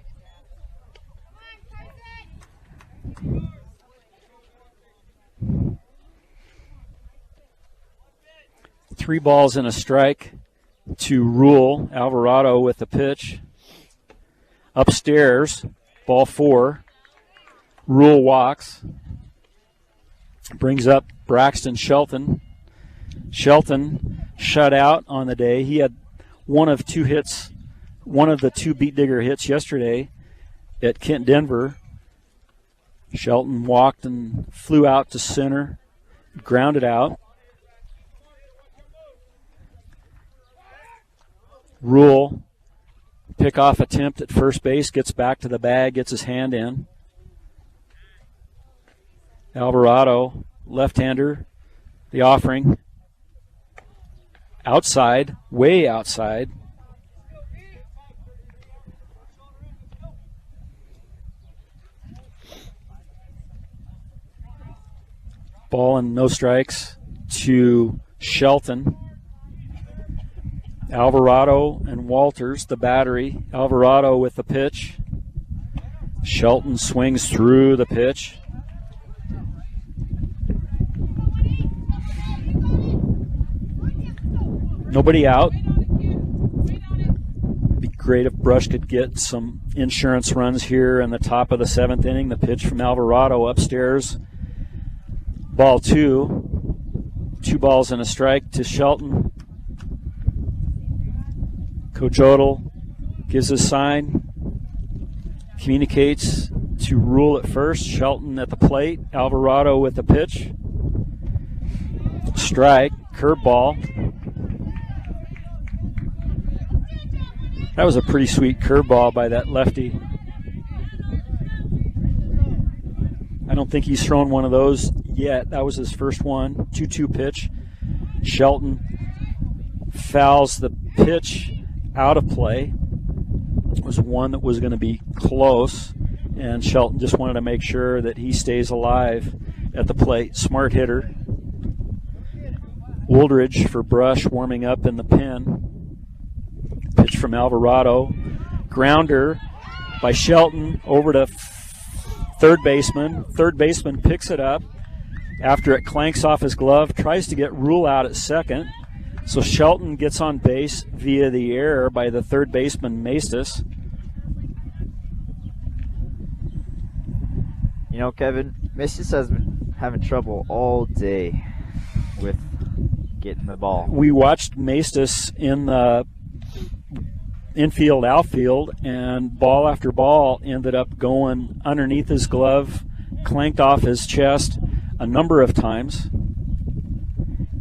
Three balls and a strike to Rule. Alvarado with the pitch. Upstairs, ball 4. Rule walks. Brings up Braxton Shelton. Shelton shut out on the day. He had one of the 2 beat digger hits yesterday at Kent Denver. Shelton walked and flew out to center, grounded out. Rule, pickoff attempt at first base, gets back to the bag, gets his hand in. Alvarado, left-hander, the offering. Outside, way outside. Ball and no strikes to Shelton. Alvarado and Walters, the battery. Alvarado with the pitch. Shelton swings through the pitch. Nobody out. Be great if Brush could get some insurance runs here in the top of the 7th inning. The pitch from Alvarado upstairs. Ball 2. 2 balls and a strike to Shelton. Coach Odell gives a sign. Communicates to Rule at first. Shelton at the plate. Alvarado with the pitch. Strike. Curveball. That was a pretty sweet curveball by that lefty. I don't think he's thrown one of those yet. That was his first one. 2-2 pitch. Shelton fouls the pitch out of play. It was one that was going to be close, and Shelton just wanted to make sure that he stays alive at the plate. Smart hitter. Woolridge for Brush warming up in the pen. Pitch from Alvarado. Grounder by Shelton over to third baseman. Third baseman picks it up after it clanks off his glove, tries to get Rule out at second. So Shelton gets on base via the error by the third baseman, Maestas. You know, Kevin, Mistis has been having trouble all day with getting the ball. We watched Maestas in the infield, outfield, and ball after ball ended up going underneath his glove, clanked off his chest a number of times,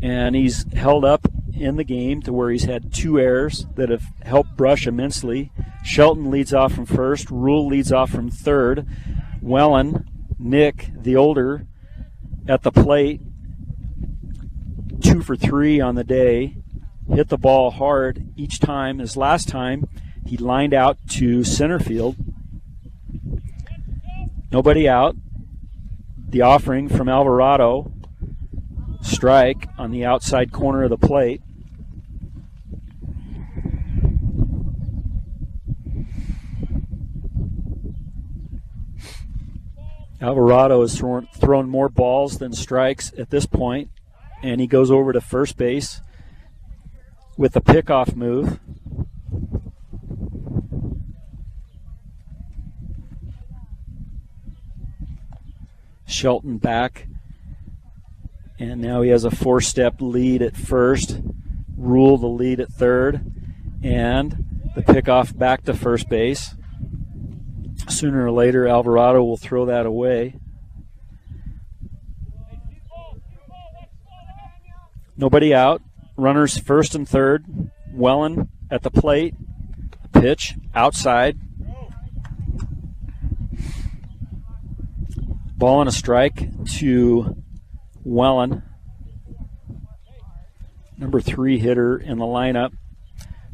and he's held up in the game to where he's had 2 errors that have helped Brush immensely. Shelton leads off from first, Rule leads off from third. Wellen, Nick, the older, at the plate, 2 for 3 on the day, hit the ball hard each time. His last time, he lined out to center field. Nobody out. The offering from Alvarado, strike on the outside corner of the plate. Alvarado has thrown more balls than strikes at this point, and he goes over to first base with the pickoff move. Shelton back, and now he has a 4-step lead at first. Rule the lead at third, and the pickoff back to first base. Sooner or later, Alvarado will throw that away. Nobody out. Runners first and third. Wellen at the plate. Pitch outside. Ball and a strike to Wellen, number 3 hitter in the lineup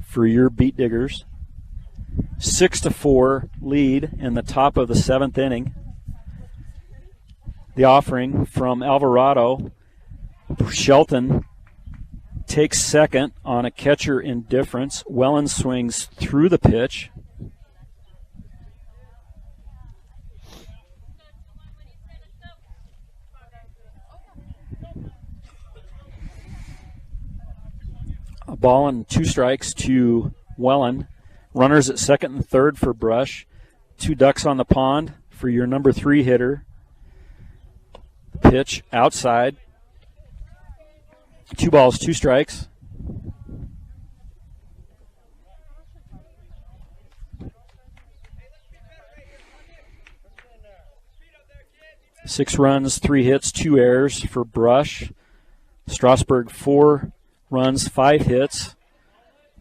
for your Beat Diggers. 6-4 lead in the top of the 7th inning. The offering from Alvarado. Shelton takes second on a catcher indifference. Wellen swings through the pitch. A ball and 2 strikes to Wellen. Runners at second and third for Brush. 2 ducks on the pond for your number 3 hitter. Pitch outside. 2 balls, 2 strikes. Six runs, 3 hits, 2 errors for Brush. Strasburg 4 runs, 5 hits,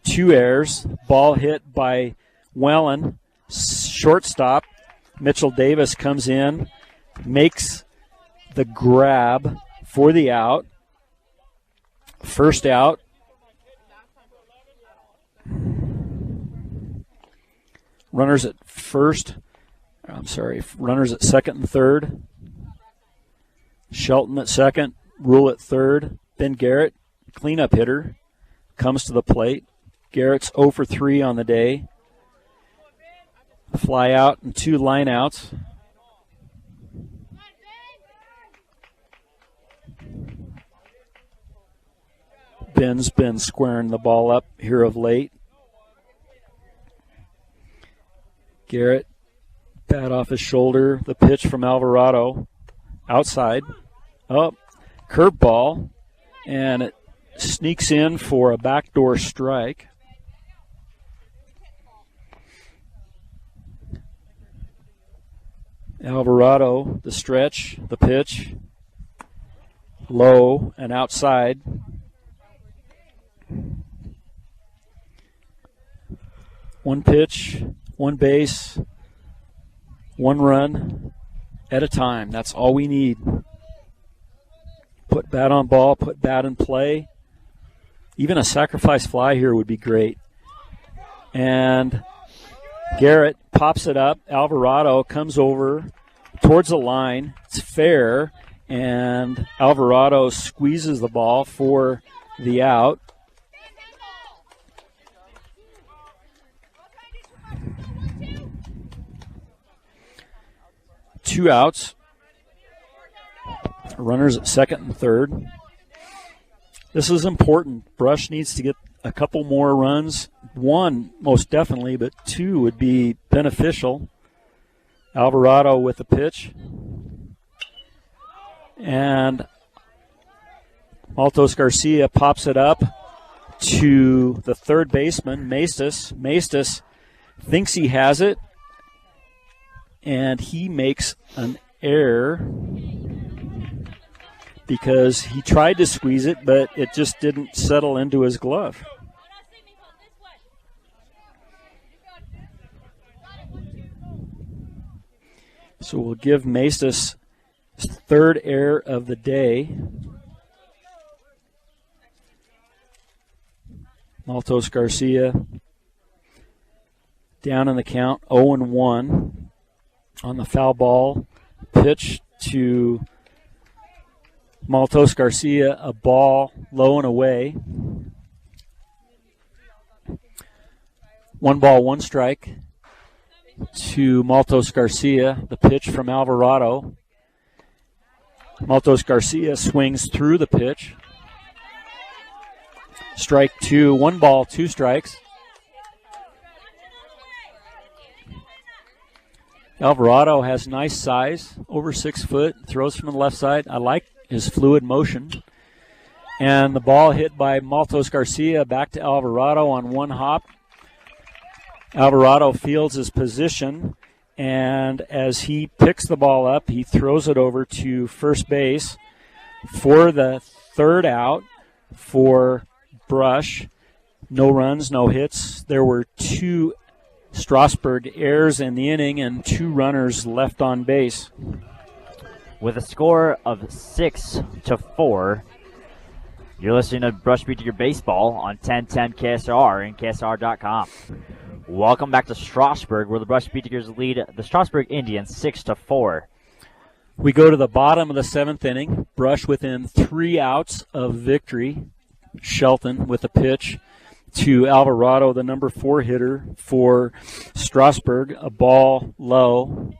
2 errors. Ball hit by Wellen. Shortstop Mitchell Davis comes in, makes the grab for the out. First out. Runners at second and third. Shelton at second, Rule at third. Ben Garrett, cleanup hitter, comes to the plate. Garrett's 0 for 3 on the day. Fly out and 2 line outs. Ben's been squaring the ball up here of late. Garrett, bat off his shoulder. The pitch from Alvarado, outside. Oh, curveball, and it sneaks in for a backdoor strike. Alvarado, the stretch, the pitch, low and outside. One pitch, one base, 1 run at a time. That's all we need. Put bat on ball, put bat in play. Even a sacrifice fly here would be great. And Garrett pops it up. Alvarado comes over towards the line. It's fair, and Alvarado squeezes the ball for the out. Two outs. Runners at second and third. This is important. Brush needs to get a couple more runs. 1 most definitely, but 2 would be beneficial. Alvarado with the pitch. And Maltos Garcia pops it up to the third baseman, Maestas. Maestas thinks he has it, and he makes an error because he tried to squeeze it, but it just didn't settle into his glove. So we'll give Maestas his third error of the day. Maltos Garcia down in the count, 0-1 on the foul ball. Pitch to Maltos Garcia, a ball low and away. 1 ball, 1 strike to Maltos Garcia. The pitch from Alvarado. Maltos Garcia swings through the pitch. Strike 2, 1 ball, 2 strikes. Alvarado has nice size, over 6 foot, throws from the left side. I like his fluid motion. And the ball hit by Maltos Garcia back to Alvarado on 1 hop. Alvarado fields his position, and as he picks the ball up, he throws it over to first base for the third out for Brush. No runs, no hits. There were 2 Strasburg errors in the inning and 2 runners left on base. With a score of 6-4, you're listening to Brush Beat Your Baseball on 1010 KSR and KSR.com. Welcome back to Strasburg, where the Brush Beaters lead the Strasburg Indians 6-4. We go to the bottom of the 7th inning. Brush within 3 outs of victory. Shelton with a pitch to Alvarado, the number 4 hitter for Strasburg, a ball low.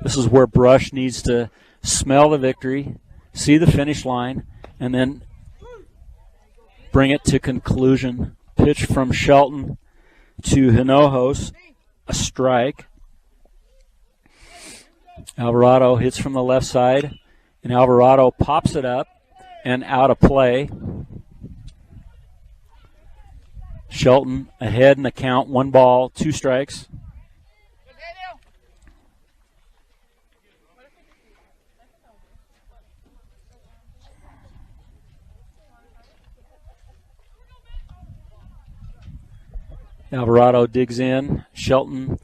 This is where Brush needs to smell the victory, see the finish line, and then bring it to conclusion. Pitch from Shelton to Hinojos, a strike. Alvarado hits from the left side, and Alvarado pops it up and out of play. Shelton ahead in the count, 1 ball, 2 strikes. Alvarado digs in. Shelton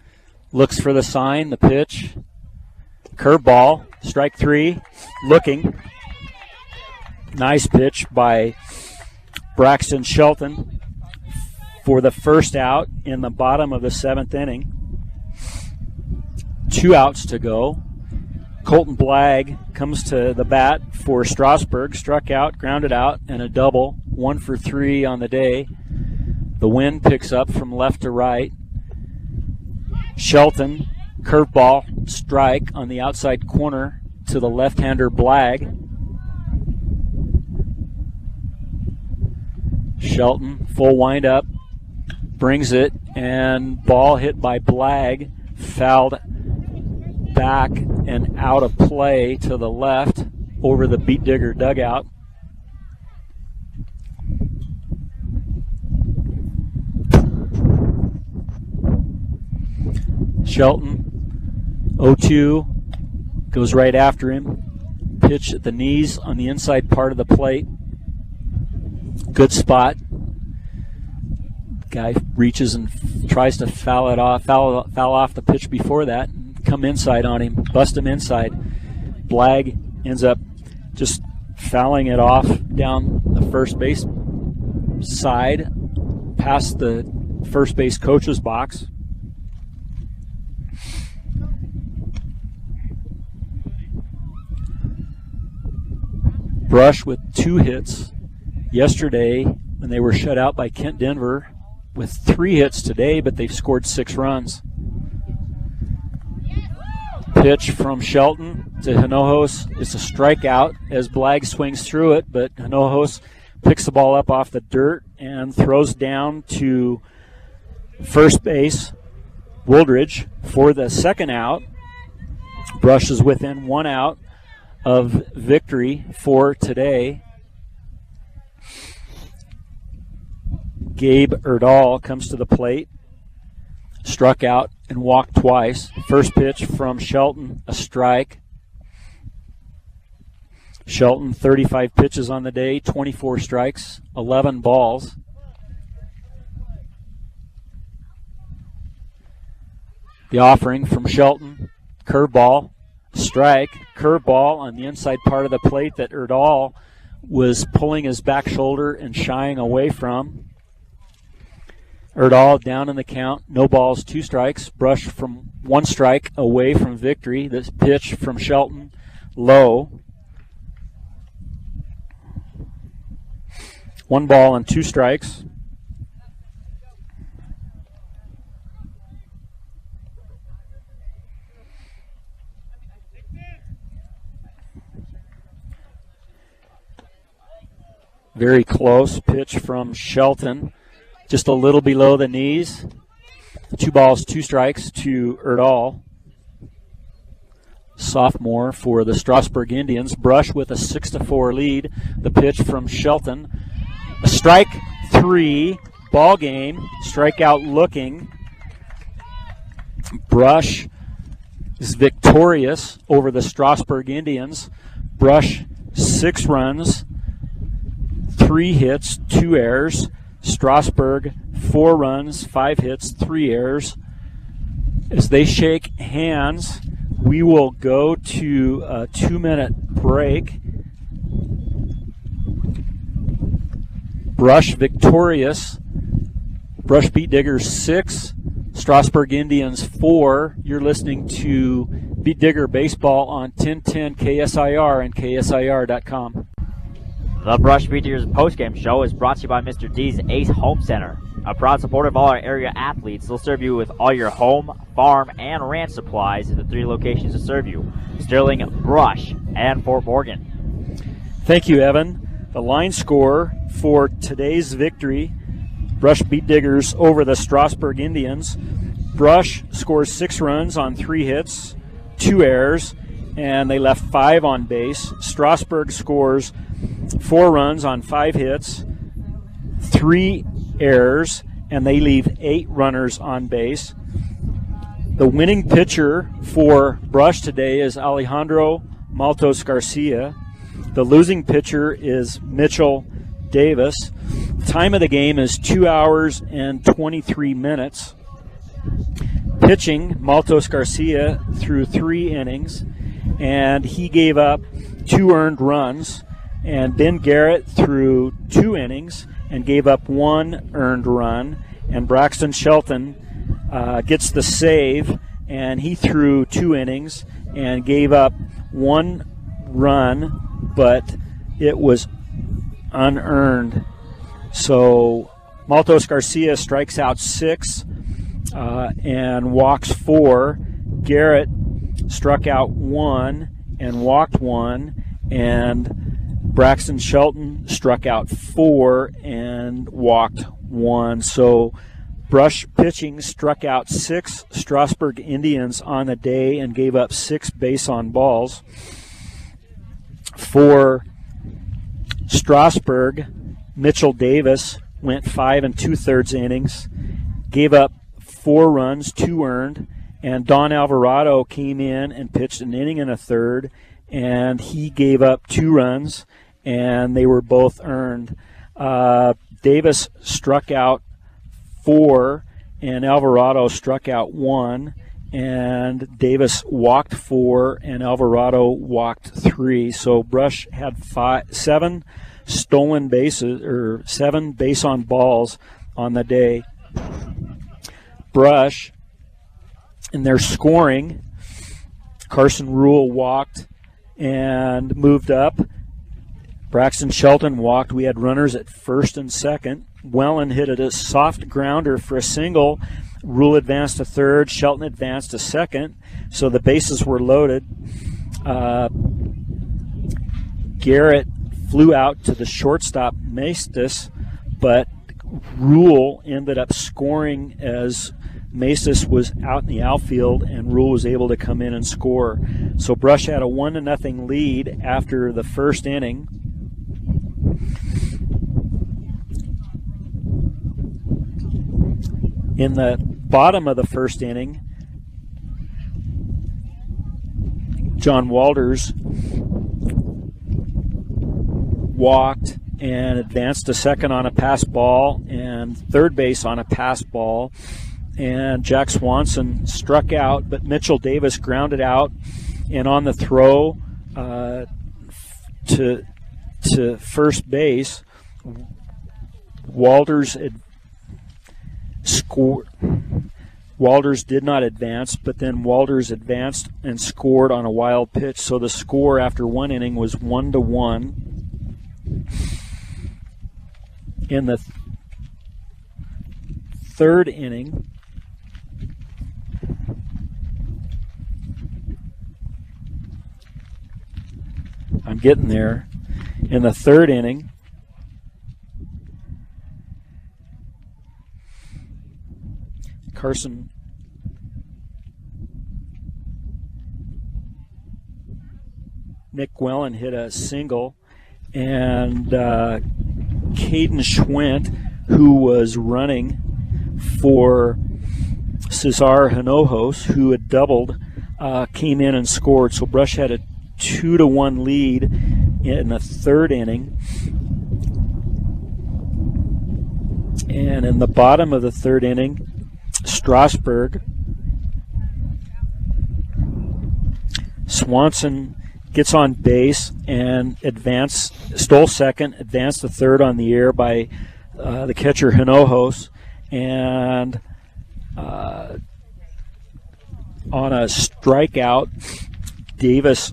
looks for the sign, the pitch. Curveball, strike 3, looking. Nice pitch by Braxton Shelton for the first out in the bottom of the 7th inning. 2 outs to go. Colton Blagg comes to the bat for Strasburg, struck out, grounded out, and a double. 1 for 3 on the day. The wind picks up from left to right. Shelton, curveball, strike on the outside corner to the left-hander Blagg. Shelton, full windup, brings it, and ball hit by Blagg, fouled back and out of play to the left over the Beat Digger dugout. Shelton, 0-2, goes right after him. Pitch at the knees on the inside part of the plate. Good spot. Guy reaches and tries to foul off the pitch before that. Come inside on him, bust him inside. Blagg ends up just fouling it off down the first base side, past the first base coach's box. Brush with 2 hits yesterday when they were shut out by Kent Denver, with 3 hits today, but they've scored 6 runs. Pitch from Shelton to Hinojos. It's a strikeout as Blagg swings through it, but Hinojos picks the ball up off the dirt and throws down to first base Wooldridge for the second out. Brush is within 1 out of victory for today. Gabe Erdahl comes to the plate, struck out and walked twice. First pitch from Shelton, a strike. Shelton, 35 pitches on the day, 24 strikes, 11 balls. The offering from Shelton, curveball, strike, curveball on the inside part of the plate that Erdahl was pulling his back shoulder and shying away from. Erdahl down in the count, no balls, 2 strikes. Brush from 1 strike away from victory. This pitch from Shelton, low. 1 ball and 2 strikes. Very close pitch from Shelton. Just a little below the knees. 2 balls, 2 strikes to Erdahl. Sophomore for the Strasburg Indians. Brush with a 6-4 lead. The pitch from Shelton. A strike, 3, ball game. Strikeout looking. Brush is victorious over the Strasburg Indians. Brush 6 runs, 3 hits, 2 errors. Strasburg 4 runs, 5 hits, 3 errors. As they shake hands, we will go to a 2-minute break. Brush victorious. Brush beat Diggers 6, Strasburg Indians 4. You're listening to Beat Digger Baseball on 1010 KSIR and KSIR.com. The Brush Beat Diggers postgame show is brought to you by Mr. D's Ace Home Center, a proud supporter of all our area athletes. They'll serve you with all your home, farm, and ranch supplies at the 3 locations to serve you: Sterling, Brush, and Fort Morgan. Thank you, Evan. The line score for today's victory, Brush Beat Diggers over the Strasburg Indians. Brush scores 6 runs on 3 hits, 2 errors, and they left 5 on base. Strasburg scores 4 runs on 5 hits, 3 errors, and they leave 8 runners on base. The winning pitcher for Brush today is Alejandro Maltos Garcia. The losing pitcher is Mitchell Davis. Time of the game is 2 hours and 23 minutes. Pitching, Maltos Garcia threw 3 innings, and he gave up 2 earned runs. And Ben Garrett threw 2 innings and gave up 1 earned run. And Braxton Shelton gets the save, and he threw 2 innings and gave up 1 run, but it was unearned. So Maltos Garcia strikes out 6 and walks 4. Garrett struck out 1 and walked 1, and Braxton Shelton struck out 4 and walked 1. So Brush pitching struck out 6 Strasburg Indians on the day and gave up 6 base on balls. For Strasburg, Mitchell Davis went 5 2/3 innings, gave up 4 runs, 2 earned, and Don Alvarado came in and pitched an inning and a third, and he gave up 2 runs, and they were both earned. Davis struck out 4, and Alvarado struck out 1, and Davis walked 4, and Alvarado walked 3. So Brush had 7 stolen bases, or 7 base on balls on the day. Brush, in their scoring, Carson Rule walked and moved up. Braxton Shelton walked. We had runners at first and second. Wellen hit a soft grounder for a single. Rule advanced to third. Shelton advanced to second. So the bases were loaded. Garrett flew out to the shortstop, Maestas, but Rule ended up scoring as Macis was out in the outfield, and Rule was able to come in and score. So Brush had a 1-0 lead after the first inning. In the bottom of the first inning, John Walters walked and advanced to second on a pass ball and third base on a pass ball. And Jack Swanson struck out, but Mitchell Davis grounded out. And on the throw to first base, Walters scored. Walters did not advance, but then Walters advanced and scored on a wild pitch. So the score after one inning was 1-1. In the third inning, I'm getting there. In the third inning, Carson Nick Wellen hit a single, and Caden Schwint, who was running for Cesar Hinojos, who had doubled, came in and scored. So Brush had a 2-1 lead in the third inning. And in the bottom of the third inning, Strasburg, Swanson gets on base and stole second, advanced to third on the air by the catcher Hinojos, and on a strikeout, Davis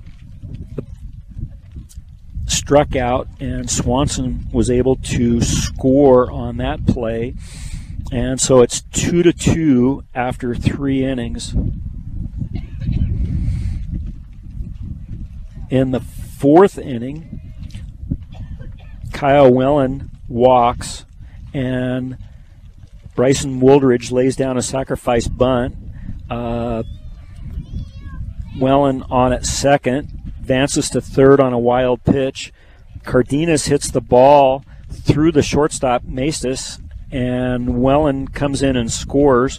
struck out, and Swanson was able to score on that play. And so it's 2-2 after 3 innings. In the fourth inning, Kyle Wellen walks, and Bryson Wooldridge lays down a sacrifice bunt. Wellen on at second, advances to third on a wild pitch. Cardenas hits the ball through the shortstop, Macis, and Wellen comes in and scores.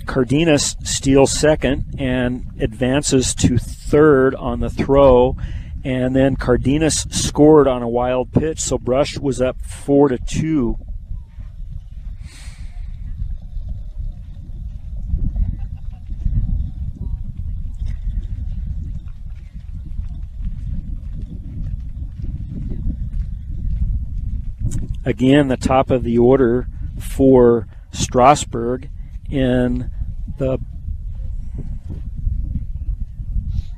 Cardenas steals second and advances to third on the throw, and then Cardenas scored on a wild pitch, so Brush was up 4-2. Again, the top of the order for Strasburg. In the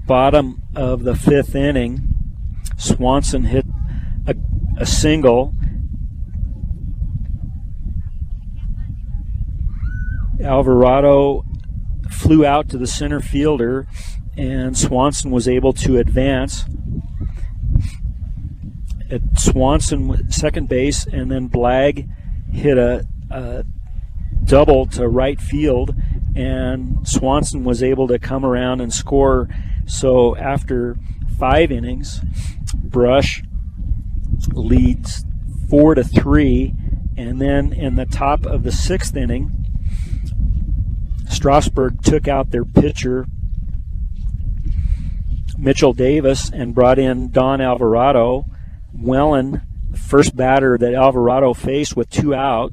bottom of the fifth inning, Swanson hit a single. Alvarado flew out to the center fielder, and Swanson was able to advance. At Swanson second base, and then Blagg hit a double to right field, and Swanson was able to come around and score. So after 5 innings, Brush leads 4-3, and then in the top of the 6th inning, Strasburg took out their pitcher Mitchell Davis and brought in Don Alvarado. Wellen, the first batter that Alvarado faced with 2 out,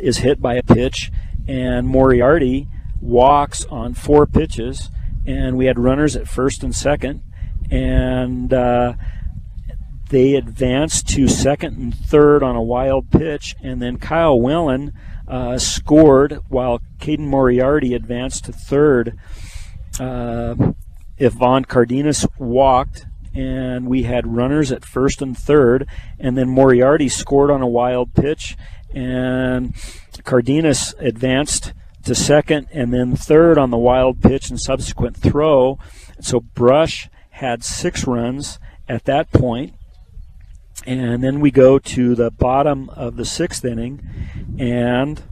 is hit by a pitch, and Moriarty walks on 4 pitches, and we had runners at first and second, and they advanced to second and third on a wild pitch, and then Kyle Wellen scored while Caden Moriarty advanced to third. Yvonne Cardenas walked, and we had runners at first and third, and then Moriarty scored on a wild pitch, and Cardenas advanced to second and then third on the wild pitch and subsequent throw. So Brush had 6 runs at that point. And then we go to the bottom of the 6th inning, and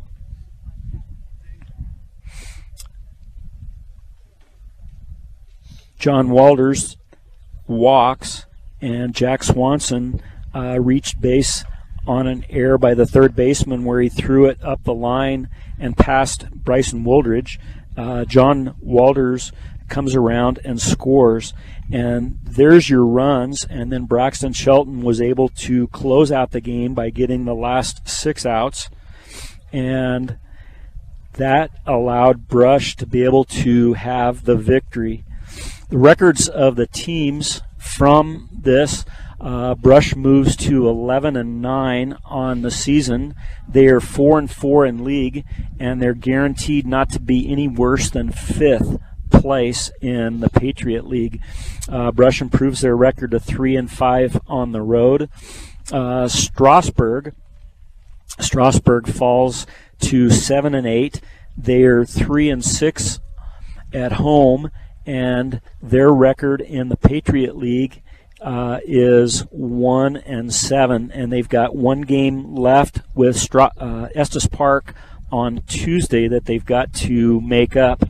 John Walters walks, and Jack Swanson reached base on an error by the third baseman where he threw it up the line and past Bryson Wooldridge. John Walters comes around and scores, and there's your runs. And then Braxton Shelton was able to close out the game by getting the last 6 outs, and that allowed Brush to be able to have the victory. The records of the teams from this, Brush moves to 11-9 on the season. They are 4-4 in league, and they're guaranteed not to be any worse than 5th place in the Patriot League. Brush improves their record to 3-5 on the road. Strasburg falls to 7-8. They are 3-6 at home, and their record in the Patriot League is 1-7, and they've got 1 game left with Estes Park on Tuesday that they've got to make up.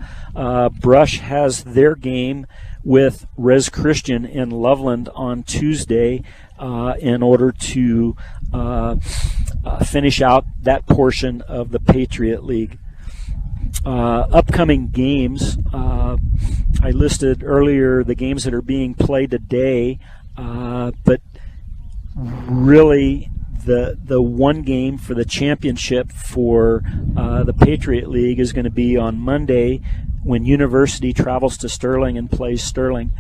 Brush has their game with Res Christian in Loveland on Tuesday in order to finish out that portion of the Patriot League. Upcoming games, I listed earlier the games that are being played today, but really the one game for the championship for the Patriot League is going to be on Monday when University travels to Sterling and plays Sterling.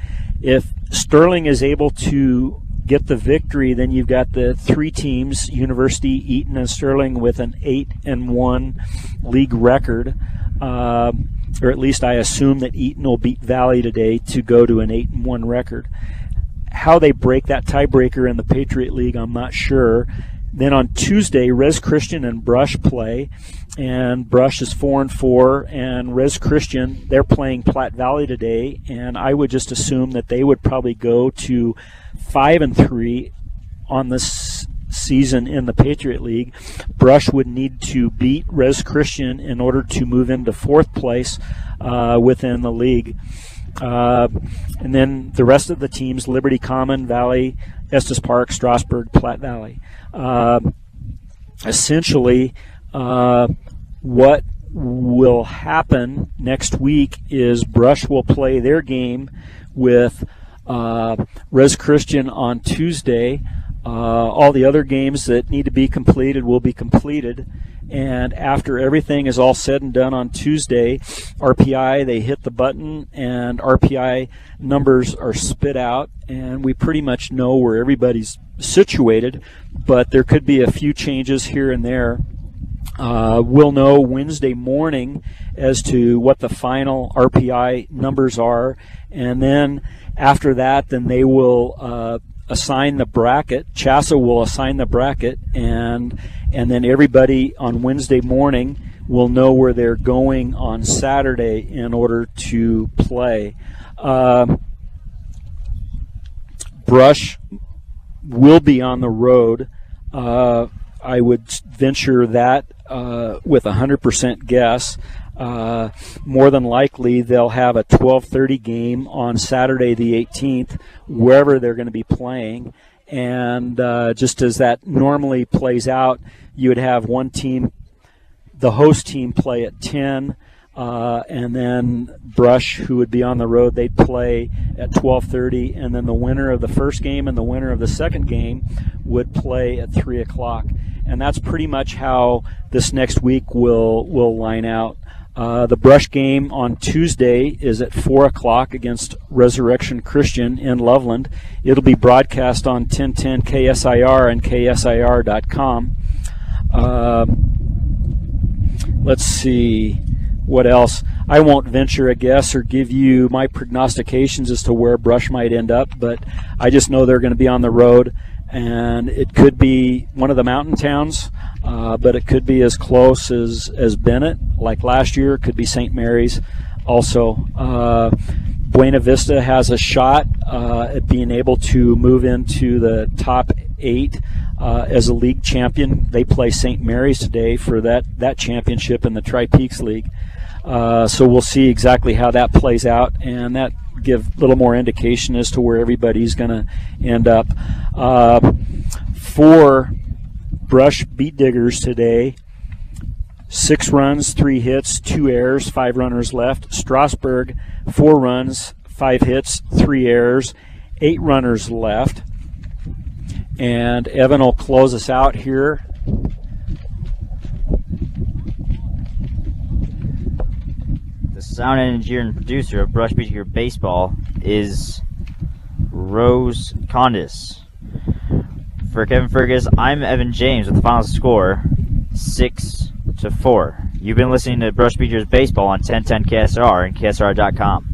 If Sterling is able to get the victory, then you've got the 3 teams, University, Eaton, and Sterling, with an 8-1 league record. Or at least I assume that Eaton will beat Valley today to go to an 8-1 record. How they break that tiebreaker in the Patriot League, I'm not sure. Then on Tuesday, Res Christian and Brush play, and Brush is 4-4, and Res Christian, they're playing Platte Valley today, and I would just assume that they would probably go to 5-3 on this season in the Patriot League. Brush would need to beat Res Christian in order to move into 4th place within the league. And then the rest of the teams, Liberty Common, Valley, Estes Park, Strasburg, Platte Valley. Essentially, what will happen next week is Brush will play their game with Res Christian on Tuesday. All the other games that need to be completed will be completed, and after everything is all said and done on Tuesday, RPI, they hit the button and RPI numbers are spit out, and we pretty much know where everybody's situated, but there could be a few changes here and there. We'll know Wednesday morning as to what the final RPI numbers are, and then after that, then they will assign the bracket. CHASA will assign the bracket, and then everybody on Wednesday morning will know where they're going on Saturday in order to play. Brush will be on the road. I would venture that with 100% guess. More than likely they'll have a 12:30 game on Saturday the 18th, wherever they're going to be playing. And just as that normally plays out, you would have one team, the host team, play at 10, and then Brush, who would be on the road, they'd play at 12:30, and then the winner of the first game and the winner of the second game would play at 3 o'clock. And that's pretty much how this next week will line out. The Brush game on Tuesday is at 4 o'clock against Resurrection Christian in Loveland. It'll be broadcast on 1010 KSIR and KSIR.com. Let's see what else. I won't venture a guess or give you my prognostications as to where Brush might end up, but I just know they're going to be on the road, and it could be one of the mountain towns, but it could be as close as Bennett, like last year. It could be St. Mary's also. Buena Vista has a shot at being able to move into the top 8 as a league champion. They play St. Mary's today for that championship in the Tri-Peaks League. So we'll see exactly how that plays out, and that give a little more indication as to where everybody's going to end up. For Brush Beet Diggers today, 6 runs, 3 hits, 2 errors, 5 runners left. Strasburg, 4 runs, 5 hits, 3 errors, 8 runners left. And Evan will close us out here. The sound engineer and producer of Brush Beat Digger Baseball is Rose Condis. For Kevin Fergus, I'm Evan James with the final score 6-4. You've been listening to Brush Beat Diggers Baseball on 1010 KSR and KSR.com.